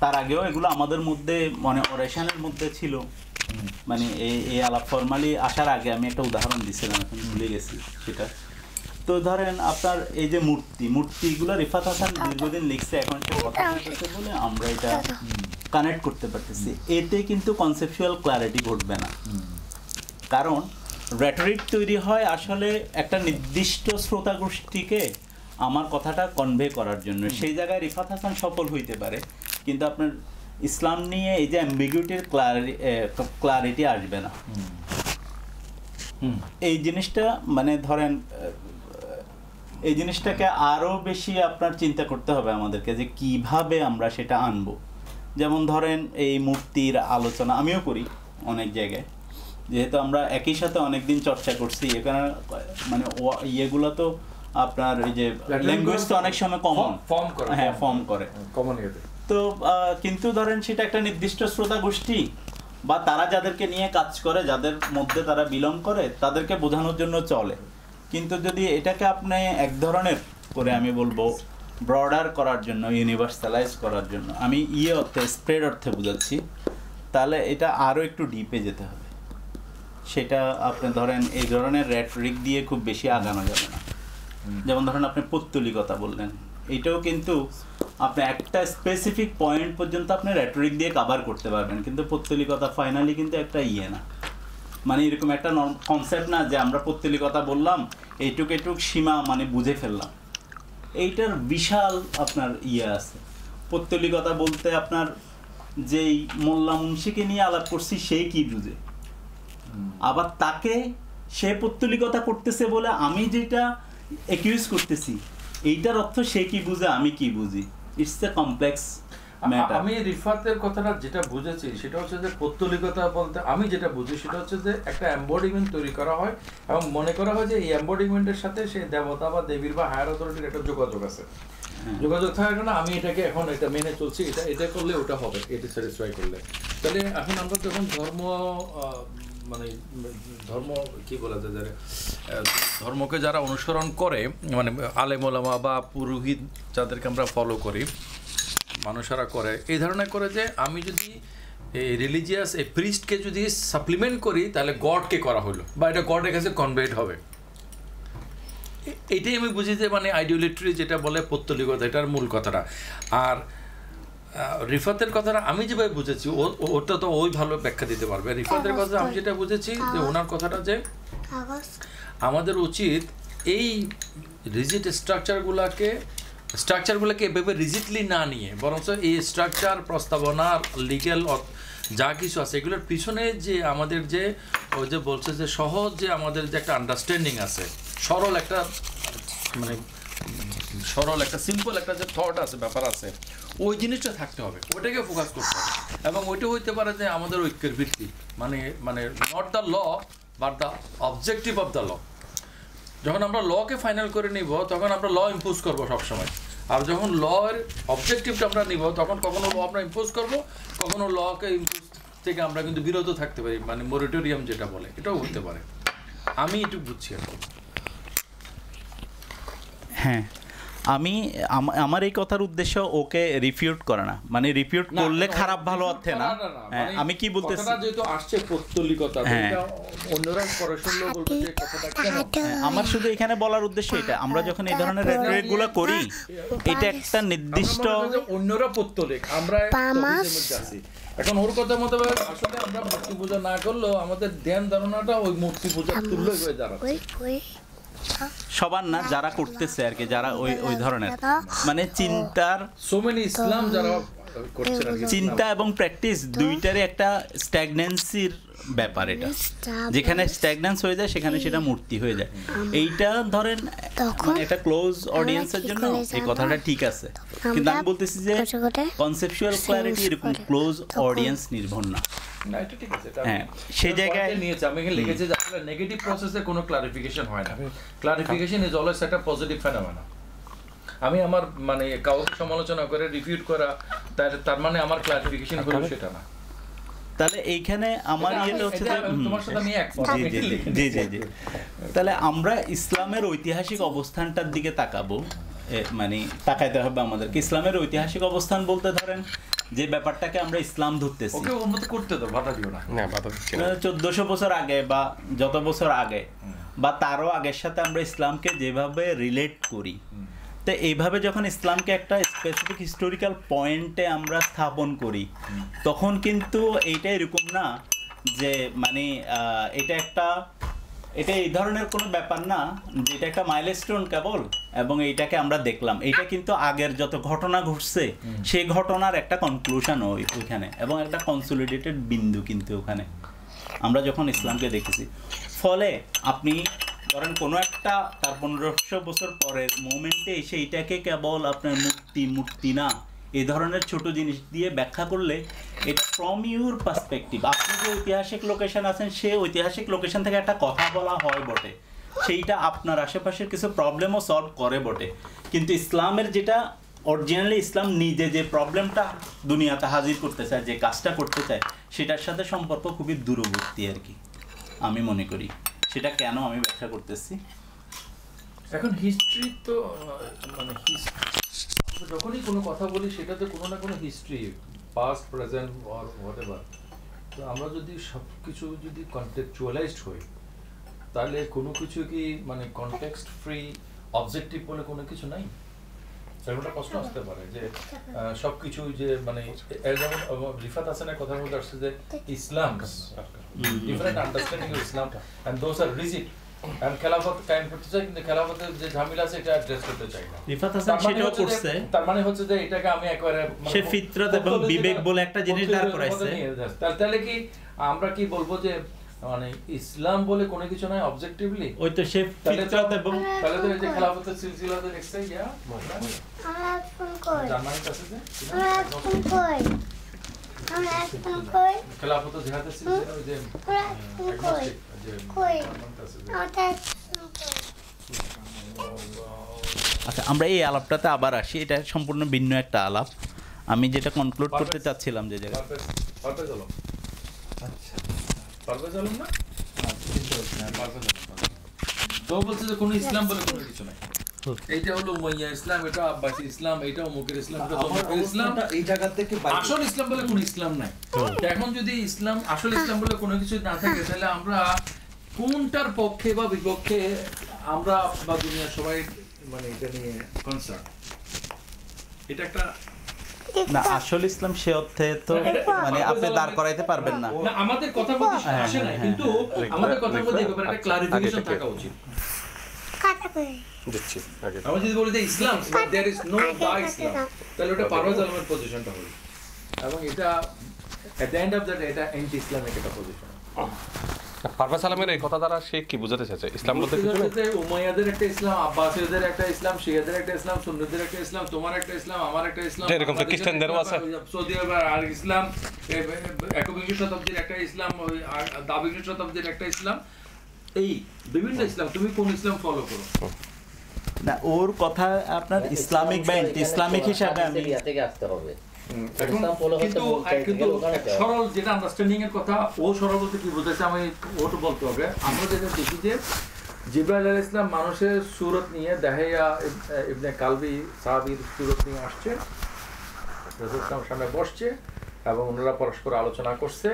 তার আগেও এগুলো আমাদের মধ্যে মানে অরেশনের মধ্যে ছিল। মানে এই আলাপ ফর্মালি আসার আগে আমি একটা উদাহরণ দিচ্ছিলাম, এখন ভুলে গেছি সেটা। তো ধরেন আপনার এই যে মূর্তিগুলো রিফাত হাসান দীর্ঘদিন লিখছে, এখন সে কথা বলতেছে বলে আমরা এটা কানেক্ট করতে পারতেছি। এতে কিন্তু কনসেপচুয়াল ক্ল্যারিটি ঘটবে না, কারণ রেটরিক তৈরি হয় আসলে একটা নির্দিষ্ট শ্রোতা গোষ্ঠীকে আমার কথাটা কনভে করার জন্য। সেই জায়গায় রিফাত হাসান সফল হইতে পারে, কিন্তু আপনার ইসলাম নিয়ে এই যে অ্যাম্বিগুইটির ক্ল্যারিটি আসবে না। এই জিনিসটা মানে ধরেন এই জিনিসটাকে আরও বেশি আপনার চিন্তা করতে হবে আমাদেরকে, যে কিভাবে আমরা সেটা আনবো। যেমন ধরেন এই মূর্তির আলোচনা আমিও করি অনেক জায়গায়, যেহেতু আমরা একই সাথে অনেকদিন চর্চা করছি, এখানে মানে ইয়েগুলো তো আপনার এই যে ল্যাঙ্গুয়েজ তো অনেক সময় ফর্ম করে তো, কিন্তু ধরেন সেটা একটা নির্দিষ্ট শ্রোতা গোষ্ঠী বা তারা যাদেরকে নিয়ে কাজ করে, যাদের মধ্যে তারা বিলং করে, তাদেরকে বোঝানোর জন্য চলে। কিন্তু যদি এটাকে আপনি এক ধরনের করে আমি বলবো ব্রডার করার জন্য, ইউনিভার্সালাইজ করার জন্য, আমি অর্থে স্প্রেড অর্থে বুঝাচ্ছি, তাহলে এটা আরও একটু ডিপে যেতে হবে। সেটা আপনি ধরেন এই ধরনের রেটরিক দিয়ে খুব বেশি আগানো যাবে না। যেমন ধরেন আপনি পৌত্তলিকতা বললেন, এইটাও কিন্তু আপনি একটা স্পেসিফিক পয়েন্ট পর্যন্ত আপনি রেটরিক দিয়ে কভার করতে পারবেন, কিন্তু পৌত্তলিকতা ফাইনালি কিন্তু একটা না, মানে এরকম একটা কনসেপ্ট না যে আমরা পৌত্তলিকতা বললাম, এইটুক সীমা মানে বুঝে ফেললাম। এইটার বিশাল আপনার আছে। পৌত্তলিকতা বলতে আপনার যেই মোল্লা মুন্সিকে নিয়ে আলাপ করছি সেই কি বুঝে, আবার তাকে সে পৌত্তলিকতা করতেছে বলে আমি যেটা একিউজ করতেছি, এইটার অর্থ সে কি বুঝে আমি কি বুঝি, ইটস এ কমপ্লেক্স ম্যাটার। আমি রিফাতের কথাটা যেটা বুঝেছি সেটা হচ্ছে যে পৌত্তলিকতা বলতে আমি যেটা বুঝি সেটা হচ্ছে যে একটা এমবডিমেন্ট তৈরি করা হয় এবং মনে করা হয় যে এই এমবডিমেন্টের সাথে সেই দেবতা বা দেবীর বা হায়ার অথরিটির একটা যোগাযোগ আছে। যোগাযোগ থাকার কারণে আমি এটাকে এখন এটা মেনে চলছি, এটা করলে ওটা হবে, এটা স্যাটিসফাই করলে। তাহলে এখন আমরা যখন মানে ধর্ম কি বলা যায়, ধর্মকে যারা অনুসরণ করে মানে আলেম ওলামা বা পুরোহিত যাদেরকে আমরা ফলো করি, মানুষেরা করে এই ধরনের করে যে আমি যদি এই রিলিজিয়াস এই প্রিস্টকে যদি সাপ্লিমেন্ট করি তাহলে গডকে করা হলো বা এটা গডের কাছে কনভেট হবে। এইটাই আমি বুঝি যে মানে আইডিওলিট্রি যেটা বলে পৌত্তলিকতা, এটার মূল কথাটা। আর রিফাতের কথাটা আমি যেভাবে বুঝেছি ওটা তো ওই ভালো ব্যাখ্যা দিতে পারবে। রিফাতের কথা আমি যেটা বুঝেছি যে ওনার কথাটা যে আমাদের উচিত এই রিজিড স্ট্রাকচারগুলোকে এভাবে রিজিডলি না নিয়ে বরঞ্চ এই স্ট্রাকচার প্রস্তাবনা লিগ্যাল যা কিছু আছে এগুলোর পিছনে যে আমাদের যে ওই যে বলছে যে সহজ যে আমাদের যে একটা আন্ডারস্ট্যান্ডিং আছে, সরল একটা সিম্পল একটা যে থট আছে, ব্যাপার আছে, ওই জিনিসটা থাকতে হবে, ওইটাকে ফোকাস করতে হবে। এবং ওইটা হইতে পারে যে আমাদের ঐক্যের ভিত্তি, মানে not the law but the objective of the law. যখন আমরা লকে ফাইনাল করে নিব তখন আমরা ল ইম্পোজ করবো সবসময়, আর যখন লর অবজেক্টিভটা আমরা নিব তখন কখনো ল আমরা ইম্পোজ করবো, কখনো লকে ইম্পোজ থেকে আমরা কিন্তু বিরত থাকতে পারি, মানে মরিটোরিয়াম যেটা বলে এটাও হতে পারে। আমি একটু বুঝছি আর কি। হ্যাঁ, আমার এই কথার উদ্দেশ্য ওকে রিফিউট করা না, মানে রিফিউট করলে খারাপ ভালো অর্থে না। আমি কি বলতেছি, কথাটা যেহেতু আসছে পৌত্তলিকতা, এটা অন্যরা পড়াশোনা বলবে যে কথাটা কেন। আমার শুধু এখানে বলার উদ্দেশ্য এটা, আমরা যখন এই ধরনের রেটগুলো করি এটা একটা নির্দিষ্ট অন্যরা পৌত্তলিক, আমরা তৌহিদের মধ্যে আছি। এখন ওর কথা মতো আসলে আমরা মূর্তি পূজা না করলেও আমাদের ধ্যান ধারণাটা ওই মূর্তি পূজার তুল্য হয়ে দাঁড়াচ্ছে। সবার না, যারা করতেছে আর কি, যারা ওই ধরনের মানে চিন্তার ইসলাম যারা করছে চিন্তা এবং প্র্যাকটিস দুইটারই একটা স্ট্যাগন্যান্সির ব্যাপার। এটা যেখানে স্ট্যাগন্যান্স হয়ে যায় সেখানে সেটা মূর্তি হয়ে যায়। এইটা ধরেন মানে একটা ক্লোজ অডিয়েন্সের জন্য এই কথাটা ঠিক আছে, কিন্তু আমি বলতেছি যে কনসেপচুয়াল ক্ল্যারিটি এরকম ক্লোজ অডিয়েন্স নির্ভর না। না, এটা ঠিক আছে। হ্যাঁ, সেই জায়গায় নিয়েছে আমি এখানে লিখেছি যে আসলে নেগেটিভ প্রসেসে কোনো ক্লারিফিকেশন হয় না। ক্লারিফিকেশন ইজ অলওয়েজ একটা পজিটিভ ফেনোমেনা। আমি আমার মানে কাউকে সমালোচনা করে রিফিউট করা তার মানে আমার ক্লারিফিকেশন হলো সেটা না। তাহলে এইখানে আমার ইয়েটা হচ্ছে যে তোমার সাথে আমি একমত। জি। তাহলে আমরা ইসলামের ঐতিহাসিক অবস্থানটার দিকে তাকাবো, মানে তাকাইতে হবে আমাদেরকে। ইসলামের ঐতিহাসিক অবস্থান বলতে ধরেন যে ব্যাপারটাকে আমরা ইসলাম ধরতেছি, ওকে উন্নত করতে দাও, বাধা দিও না। না, বাধা দিচ্ছি না। 1400 বছর আগে বা যত বছর আগে বা তারও আগের সাথে আমরা ইসলামকে যেভাবে রিলেট করি, তো এইভাবে যখন ইসলামকে একটা স্পেসিফিক হিস্টোরিক্যাল পয়েন্টে আমরা স্থাপন করি তখন কিন্তু এইটা এরকম না যে মানে এটা এই ধরনের কোনো ব্যাপার না যে এটা একটা মাইলস্টোন কেবল এবং এইটাকে আমরা দেখলাম। এইটা কিন্তু আগের যত ঘটনা ঘটছে সেই ঘটনার একটা কনক্লুশন ওইখানে এবং একটা কনসলিডেটেড বিন্দু কিন্তু ওখানে আমরা যখন ইসলামকে দেখেছি। ফলে আপনি ধরেন কোনো একটা তার 1500 বছর পরের মোমেন্টে এসে এইটাকে কেবল আপনার মূর্তি না এই ধরনের ছোট জিনিস দিয়ে ব্যাখ্যা করলে এটা ফ্রম ইউর পার্সপেক্টিভ, আপনি যে ঐতিহাসিক লোকেশন আছেন সেই ঐতিহাসিক লোকেশন থেকে একটা কথা বলা হয় বটে, সেইটা আপনার আশেপাশের কিছু প্রবলেমও সলভ করে বটে, কিন্তু ইসলামের যেটা অরিজিনালি ইসলাম নিজে যে প্রবলেমটা দুনিয়াতে হাজির করতে চায়, যে কাজটা করতে চায়, সেটার সাথে সম্পর্ক খুবই দূরবর্তী আর কি আমি মনে করি। সেটা কেন আমি ব্যাখ্যা করতেছি। এখন হিস্ট্রি তো মানে যখনই কোনো কথা বলি সেটাতে কোনো না কোনো history, past, present or whatever. তো আমরা যদি সব কিছু যদি কন্টেক্সচুয়ালাইজড হই তাহলে কোনো কিছু কি মানে কনটেক্সট ফ্রি অবজেক্টিভ বলে কোনো কিছু নাই। সেটা প্রশ্ন আসতে পারে যে সব কিছু যে মানে যেমন রিফাত হাসানের কথার মধ্যে আসছে যে Islam different understanding of Islam and those are rigid and খেলাফত কায়েম করতে চাই, কিন্তু খেলাফতের যে ঝামেলা আছে এটা অ্যাড্রেস করতে চাই না। রিফাত হাসান সেটাও করছে, তার মানে হচ্ছে যে এটাকে আমি একবারে সে ফিতরত এবং বিবেক বলে একটা জিনিস দাঁড় করাইছে। তাহলে কি আমরা কি বলবো যে মানে ইসলাম বলে কোনো কিছু নাই অবজেক্টিভলি, ওই তো সে তাহলে ফিতরাত এবং তাহলে তো এই যে খেলাফতের সিলসিলাতে লিখছে ইয়া জার্মানির কাছে যে খেলাফত জিহাদের সিলসিলা ওই যে আচ্ছা, আমরা এই আলাপটাতে আবার আসি, এটা সম্পূর্ণ ভিন্ন একটা আলাপ। আমি যেটা কনক্লুড করতে চাচ্ছিলাম যে জায়গায় পারভেজ আলম, আচ্ছা পারভেজ আলম না, তো বলছে যে কোনো ইসলাম বলে কোনো কিছু নাই, এইটা হলো উমাইয়া ইসলাম, এটা আব্বাসী ইসলাম, এটা অমুকের ইসলাম, এটা তমুকের ইসলাম, এই জায়গা থেকে আসল ইসলাম বলে কোনো ইসলাম নাই। এখন যদি ইসলাম আসল ইসলাম বলে কোনো কিছু না থাকে, তাহলে আমরা কোনটার পক্ষে বা বিপক্ষে আমরা বা দুনিয়ার সবাই মানে এটা নিয়ে কনসার্ন, এটা একটা না আসল ইসলাম সে অর্থে তো মানে আপনি দাঁড় করাইতে পারবেন না। না, আমাদের কথার মধ্যে আসে না, কিন্তু আমাদের কথার মধ্যে এই ব্যাপারে একটা ক্লারিফিকেশন থাকা উচিত। দিচ্ছি আগে। আমরা যদি বলি যে ইসলাম দেয়ার ইজ নো দা ইসলাম, তাহলে ওটা পারভেজ আলমের পজিশনটা হবে, এবং এটা at the end of that এটা অ্যান্টি ইসলামিক একটা পজিশন। পারভেজ আলমের এই কথা দ্বারা সে কি বোঝাতে চাইছে? ইসলাম বলতে কিছু নেই? উমাইয়াদের একটা ইসলাম, আব্বাসীদের একটা ইসলাম, শিয়াদের একটা ইসলাম, সুন্নিদের একটা ইসলাম, তোমার একটা ইসলাম, আমার একটা ইসলাম, এরকম তো খ্রিস্টানদেরও আছে। সৌদি আরবের আর ইসলাম, একবিংশ শতাব্দীর একটা ইসলাম, দ্বাবিংশ শতাব্দীর একটা ইসলাম, এই বিভিন্ন ইসলাম, তুমি কোন ইসলাম ফলো করো? না ওর কথা আপনার ইসলামিক বা অ্যান্টি ইসলামিক হিসাবে আমি থেকে আসতে হবে। এখন কিন্তু সরল যেটা আন্ডারস্ট্যান্ডিং এর কথা, ও সরল বলতে কি বোঝাচ্ছে আমি ওটা বলতে হবে। আমরা যেটা দেখি যে জিবরাইল আলাইহিস সালাম মানুষের সুরত নিয়ে দাহিয়া ইবনে কালবি সাহাবীর সুরত নিয়ে আসছে, রাসূল সাল্লাল্লাহু সামনে বসছে এবং ওনারা পরস্পর আলোচনা করছে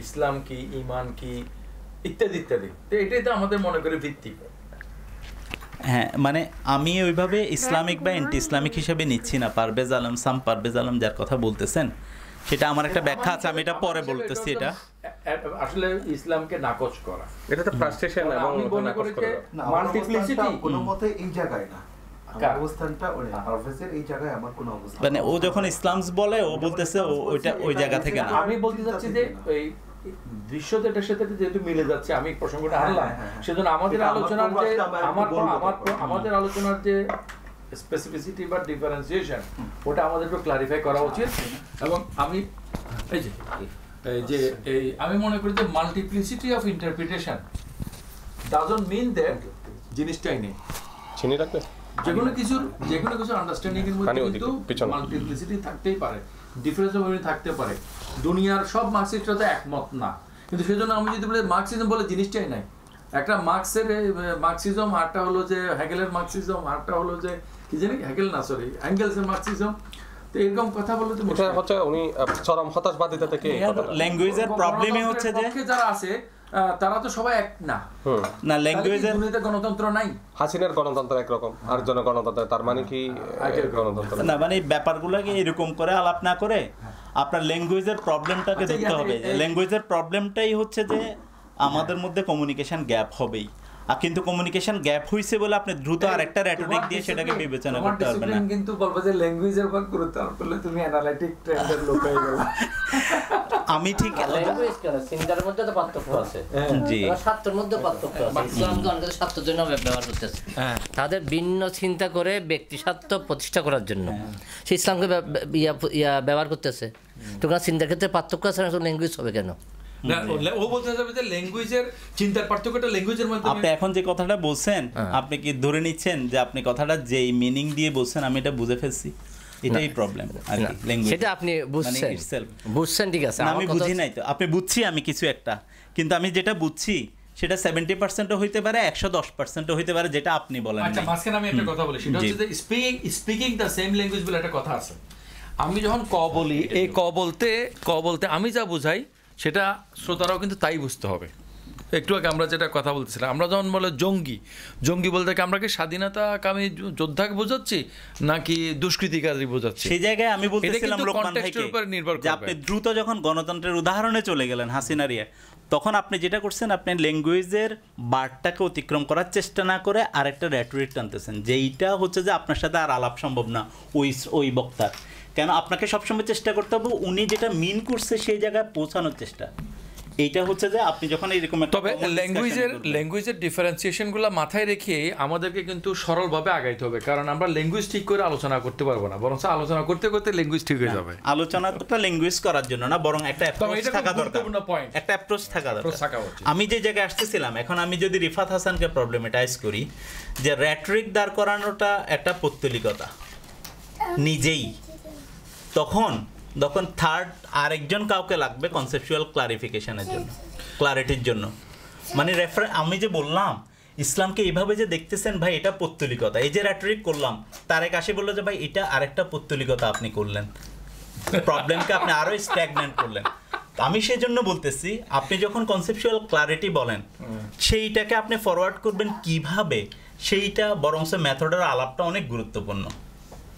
ইসলাম কি, ঈমান কি, ইত্যাদি ইত্যাদি। তো এটাই তো আমাদের মনে করে ভিত্তি। হ্যাঁ মানে আমি ওইভাবে ইসলামিক বা অ্যান্টি ইসলামিক হিসেবে নিচ্ছি না। পারভেজ আলম যার কথা বলতেছেন সেটা আমার একটা ব্যাখ্যা আছে, আমি এটা পরে বলতেছি। এটা আসলে ইসলামকে নাকচ করা, এটা তো ফ্রাস্ট্রেশন এবং আমি মনে করি যে মাল্টিপ্লিসিটি কোনো মতে এই জায়গায় না, আমার অবস্থানটা ওই পারভেজের এই জায়গায় আমার কোনো অবস্থান মানে ও যখন ইসলামস বলে ও বলতেছে ওইটা ওই জায়গা থেকে না। আমি বলতে চাচ্ছি যে এই দৃশ্যটা এটার সাথে যেহেতু মিলে যাচ্ছে, আমি প্রসঙ্গটা আনলাম, সেজন্য আমাদের আলোচনার যে আমাদের আলোচনার যে স্পেসিফিসিটি বা ডিফারেন্সিয়েশন, ওটা আমাদের একটু ক্লারিফাই করা উচিত। এবং আমি আমি মনে করি যে multiplicity of interpretation doesn't mean that জিনিসটাই নেই। চিনি রাখবে যে কোনো কিছুর আন্ডারস্ট্যান্ডিং এর মধ্যে কিন্তু মাল্টিপ্লিসিটি থাকতেই পারে, ডিফারেন্স অফ ওপিনিয়ন থাকতে পারে। দুনিয়ার সব মার্কসিস্টরা তো একমত না, কিন্তু সেজন্য আমি যদি বলি মার্কসিজম বলে জিনিসটাই নাই। একটা মার্কসের মার্কসিজম, আরটা হলো যে হ্যাগেলের মার্কসিজম, আরটা হলো যে কি জানি হ্যাগেল না সরি অ্যাঙ্গেলসের মার্কসিজম। তো এরকম কথা বলতে এটা হচ্ছে উনি চরম হতাশবাদিতা থেকে ল্যাঙ্গুয়েজের প্রবলেমই হচ্ছে যে যারা আছে তারা তো সবাই এক না। না ল্যাঙ্গুয়েজের দুনিয়াতে গণতন্ত্র নাই। হাসিনার গণতন্ত্র একরকম, আর জন গণতন্ত্র, তার মানে কি গণতন্ত্র না, মানে এই ব্যাপারগুলোকে এরকম করে আলাপ না করে আপনার ল্যাঙ্গুয়েজের প্রবলেমটাকে দেখতে হবে। ল্যাঙ্গুয়েজের প্রবলেমটাই হচ্ছে যে আমাদের মধ্যে কমিউনিকেশন গ্যাপ হবেই, আর কিন্তু কমিউনিকেশন গ্যাপ হইছে বলে আপনি দ্রুত আরেকটা রেটরিক দিয়ে সেটাকে বিবেচনা করতে পারবেন না। কিন্তু বলবো যে ল্যাঙ্গুয়েজের উপর গুরুত্ব আরোপ করলে তুমি অ্যানালিটিক ট্রেন্ডের লোক হয়ে গেলে। আমি ঠিক ল্যাঙ্গুয়েজ কেন, সিঙ্গারের মধ্যে তো পার্থক্য আছে, জি স্বার্থের মধ্যে পার্থক্য আছে। ইসলাম তো অনেক স্বার্থের জন্য ব্যবহার করতেছে, তাদের ভিন্ন চিন্তা করে ব্যক্তি স্বার্থ প্রতিষ্ঠা করার জন্য সে ইসলামকে ব্যবহার করতেছে। তো চিন্তার ক্ষেত্রে পার্থক্য আছে না, ল্যাঙ্গুয়েজ হবে কেন? ও বলতে যাবে যে ল্যাঙ্গুয়েজের চিন্তার পার্থক্যটা ল্যাঙ্গুয়েজের মধ্যে। আপনি এখন যে কথাটা বলছেন আপনি কি ধরে নিচ্ছেন যে আপনি কথাটা যেই মিনিং দিয়ে বলছেন আমি এটা বুঝে ফেলছি? এটাই প্রবলেম আর কি। ল্যাঙ্গুয়েজ সেটা আপনি বুঝছেন ঠিক আছে, আমি বুঝি নাই তো, আপনি বুঝছি আমি কিছু একটা, কিন্তু আমি যেটা বুঝছি সেটা 70%ও হইতে পারে, 110%ও হইতে পারে, যেটা আপনি বলেন। আচ্ছা, মাঝখানে আমি একটা কথা বলি, সেটা হচ্ছে যে স্পিকিং দ্য সেম ল্যাঙ্গুয়েজ বলে একটা কথা আছে। আমি যখন ক বলি, এই ক বলতে আমি যা বুঝাই সেটা শ্রোতারাও কিন্তু তাই বুঝতে হবে। একটু আগে আমরা যেটা কথা বলতেছিলাম, আমরা যখন বলে জঙ্গি বলতে আমরা কি স্বাধীনতাকামী যোদ্ধাকে বোঝাচ্ছি নাকি দুষ্কৃতিকারী বোঝাচ্ছি? সেই জায়গায় আমি বলতেছিলাম লোকমান ভাইকে যে আপনি দ্রুত যখন গণতন্ত্রের উদাহরণে চলে গেলেন হাসিনারিয়া, তখন আপনি যেটা করছেন আপনি ল্যাঙ্গুয়েজের বারটাকে অতিক্রম করার চেষ্টা না করে আরেকটা রেটরিক টানতেছেন, যেইটা হচ্ছে যে আপনার সাথে আর আলাপ সম্ভব না ওই বক্তার। কেন আপনাকে সবসময় চেষ্টা করতে হবে উনি যেটা মিন করছে সেই জায়গায় পৌঁছানোর চেষ্টা। এইটা হচ্ছে যে আপনি যখন এইরকম একটা তবে ল্যাঙ্গুয়েজের ডিফারেন্সিয়েশনগুলো মাথায় রেখে আমাদেরকে কিন্তু সরলভাবে আগাইতে হবে, কারণ আমরা ল্যাঙ্গুয়েজ ঠিক করে আলোচনা করতে পারবো না, বরং আলোচনা করতে করতে ল্যাঙ্গুয়েজ ঠিক হয়ে যাবে। আলোচনাটা ল্যাঙ্গুয়েজ করার জন্য না, বরং একটা অ্যাপ্রোচ থাকা দরকার, একটা অ্যাপ্রোচ থাকা দরকার। আমি যে জায়গায় আসতেছিলাম, এখন আমি যদি রিফাত হাসানকে প্রবলেমেটাইজ করি যে র্যাটরিক দাঁড় করানোটা একটা পৌত্তলিকতা নিজেই, তখন থার্ড আরেকজন কাউকে লাগবে কনসেপচুয়াল ক্লারিফিকেশনের জন্য, ক্লারিটির জন্য। মানে আমি যে বললাম ইসলামকে এইভাবে যে দেখতেছেন ভাই, এটা পৌত্তলিকতা, এই যে র্যাটরিক করলাম, তারেক আসে বললো যে ভাই এটা আরেকটা পৌত্তলিকতা আপনি করলেন, প্রবলেমকে আপনি আরো স্ট্যাগনেন্ট করলেন। আমি সেই জন্য বলতেছি, আপনি যখন কনসেপচুয়াল ক্লারিটি বলেন, সেইটাকে আপনি ফরওয়ার্ড করবেন কিভাবে, সেইটা বরংস মেথডের আলাপটা অনেক গুরুত্বপূর্ণ,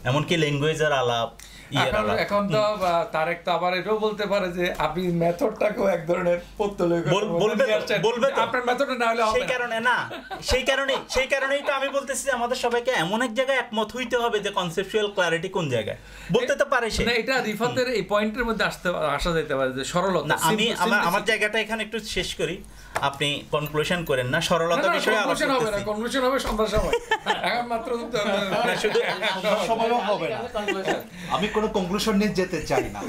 এমনকি ল্যাঙ্গুয়েজের আলাপ। এখন তো তারেক তো আবার এটাও বলতে পারে যে আপনি মেথডটাকেও এক ধরনের বলবে আপনার মেথডটা না হলে সেই কারণে না, সেই কারণেই তো আমি বলতেছি যে আমাদের সবাইকে এমন এক জায়গায় একমত হইতে হবে যে কনসেপচুয়াল ক্লারিটি কোন জায়গায়, বলতে তো পারে সে। না, এটা রিফাতের এই পয়েন্টের মধ্যে আসা যেতে পারে যে সরলতা। আমি আমার জায়গাটা এখানে একটু শেষ করি, আপনি কনক্লুশন করেন না, সরলতা বিষয়ে আলোচনা হবে না, কনক্লুশন হবে সন্ধ্যার সময়, এখন মাত্র শুধু সময়ও হবে না। আমি কোনো কনক্লুশন নিয়ে যেতে চাই না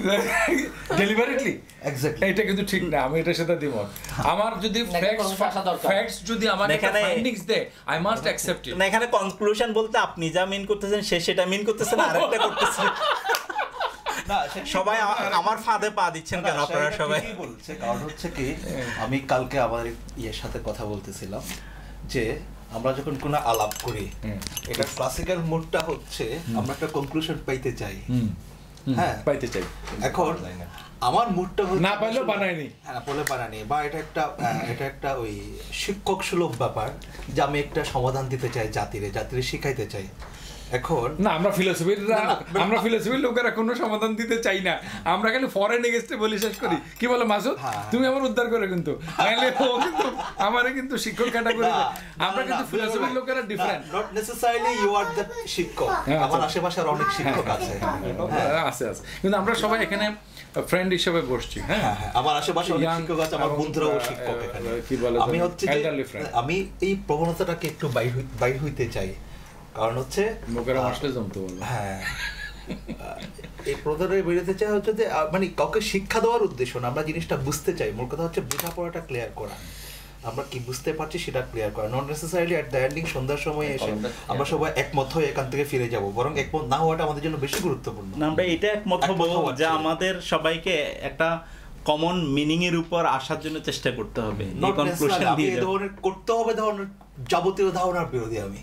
ডেলিভারেটলি, এক্স্যাক্টলি। এটা কিন্তু ঠিক না, আমি এটার সাথে দ্বিমত। আমার যদি ফ্যাক্টস যদি আমাকে ফাইন্ডিংস দেয়, আই মাস্ট অ্যাকসেপ্ট ইট। না, এখানে কনক্লুশন বলতে আপনি যা মিন করতেছেন সে সেটা মিন করতেছেন, আরেকটা করতেছেন। সবাই আমার ফাঁদে পা দিচ্ছেন কেন আপনারা সবাই? বলছে কারণ হচ্ছে কি, আমি কালকে আমার ইয়ের সাথে কথা বলতেছিলাম যে আমরা যখন কোনো আলাপ করি, এটা ক্লাসিক্যাল মোডটা হচ্ছে আমরা একটা কনক্লুশন পাইতে চাই, হ্যাঁ পাইতে চাই। এখন আমার মুডটা হচ্ছে না পাইলেও বানায়নি, হ্যাঁ বলে বানানি, বা এটা একটা ওই শিক্ষক সুলভ ব্যাপার যে আমি একটা সমাধান দিতে চাই জাতিরে শিখাইতে চাই। এখন না, আমরা ফিলোসফির লোকেরা কোনো সমাধান দিতে চাই না, আমরা খালি ফরেন এগেইনস্টে বলি শেষ করি। কি বলে মাসুদ, তুমি আমার উদ্ধার করে, কিন্তু নাইলে ও কিন্তু আমারে কিন্তু শিক্ষক ক্যাটাগরি, আমরা কিন্তু ফিলোসফির লোকেরা different. Not necessarily you are the শিক্ষক, আমার আশেপাশে অনেক শিক্ষক আছে, কিন্তু আমরা সবাই এখানে ফ্রেন্ড হিসেবে বসছি। হ্যাঁ, আমার আশেপাশে অনেক শিক্ষক আছে, আমার বন্ধুরাও শিক্ষক এখানে। আমি হচ্ছে আমি এই প্রবণতাটাকে একটু বাইর হইতে চাই, কারণ হচ্ছে হ্যাঁ এই প্রধানের বেরোতে চাই হচ্ছে যে মানে কাউকে শিক্ষা দেওয়ার উদ্দেশ্য না, আমরা জিনিসটা বুঝতে চাই। মূল কথা হচ্ছে বোঝাপড়াটা ক্লিয়ার করা, আমরা কি বুঝতে পারছি সেটা ক্লিয়ার করা। Not necessarily at the ending সন্ধ্যার সময় এসে আমরা সবাই একমত হয়ে এখান থেকে ফিরে যাব, বরং একমত না হওয়াটা আমাদের জন্য বেশি গুরুত্বপূর্ণ। আমরা এটা একমত হব যে আমাদের সবাইকে একটা কমন মিনিং এর উপর আসার জন্য চেষ্টা করতে হবে। করতে হবে ধরনের যাবতীয় ধারণার বিরোধী আমি,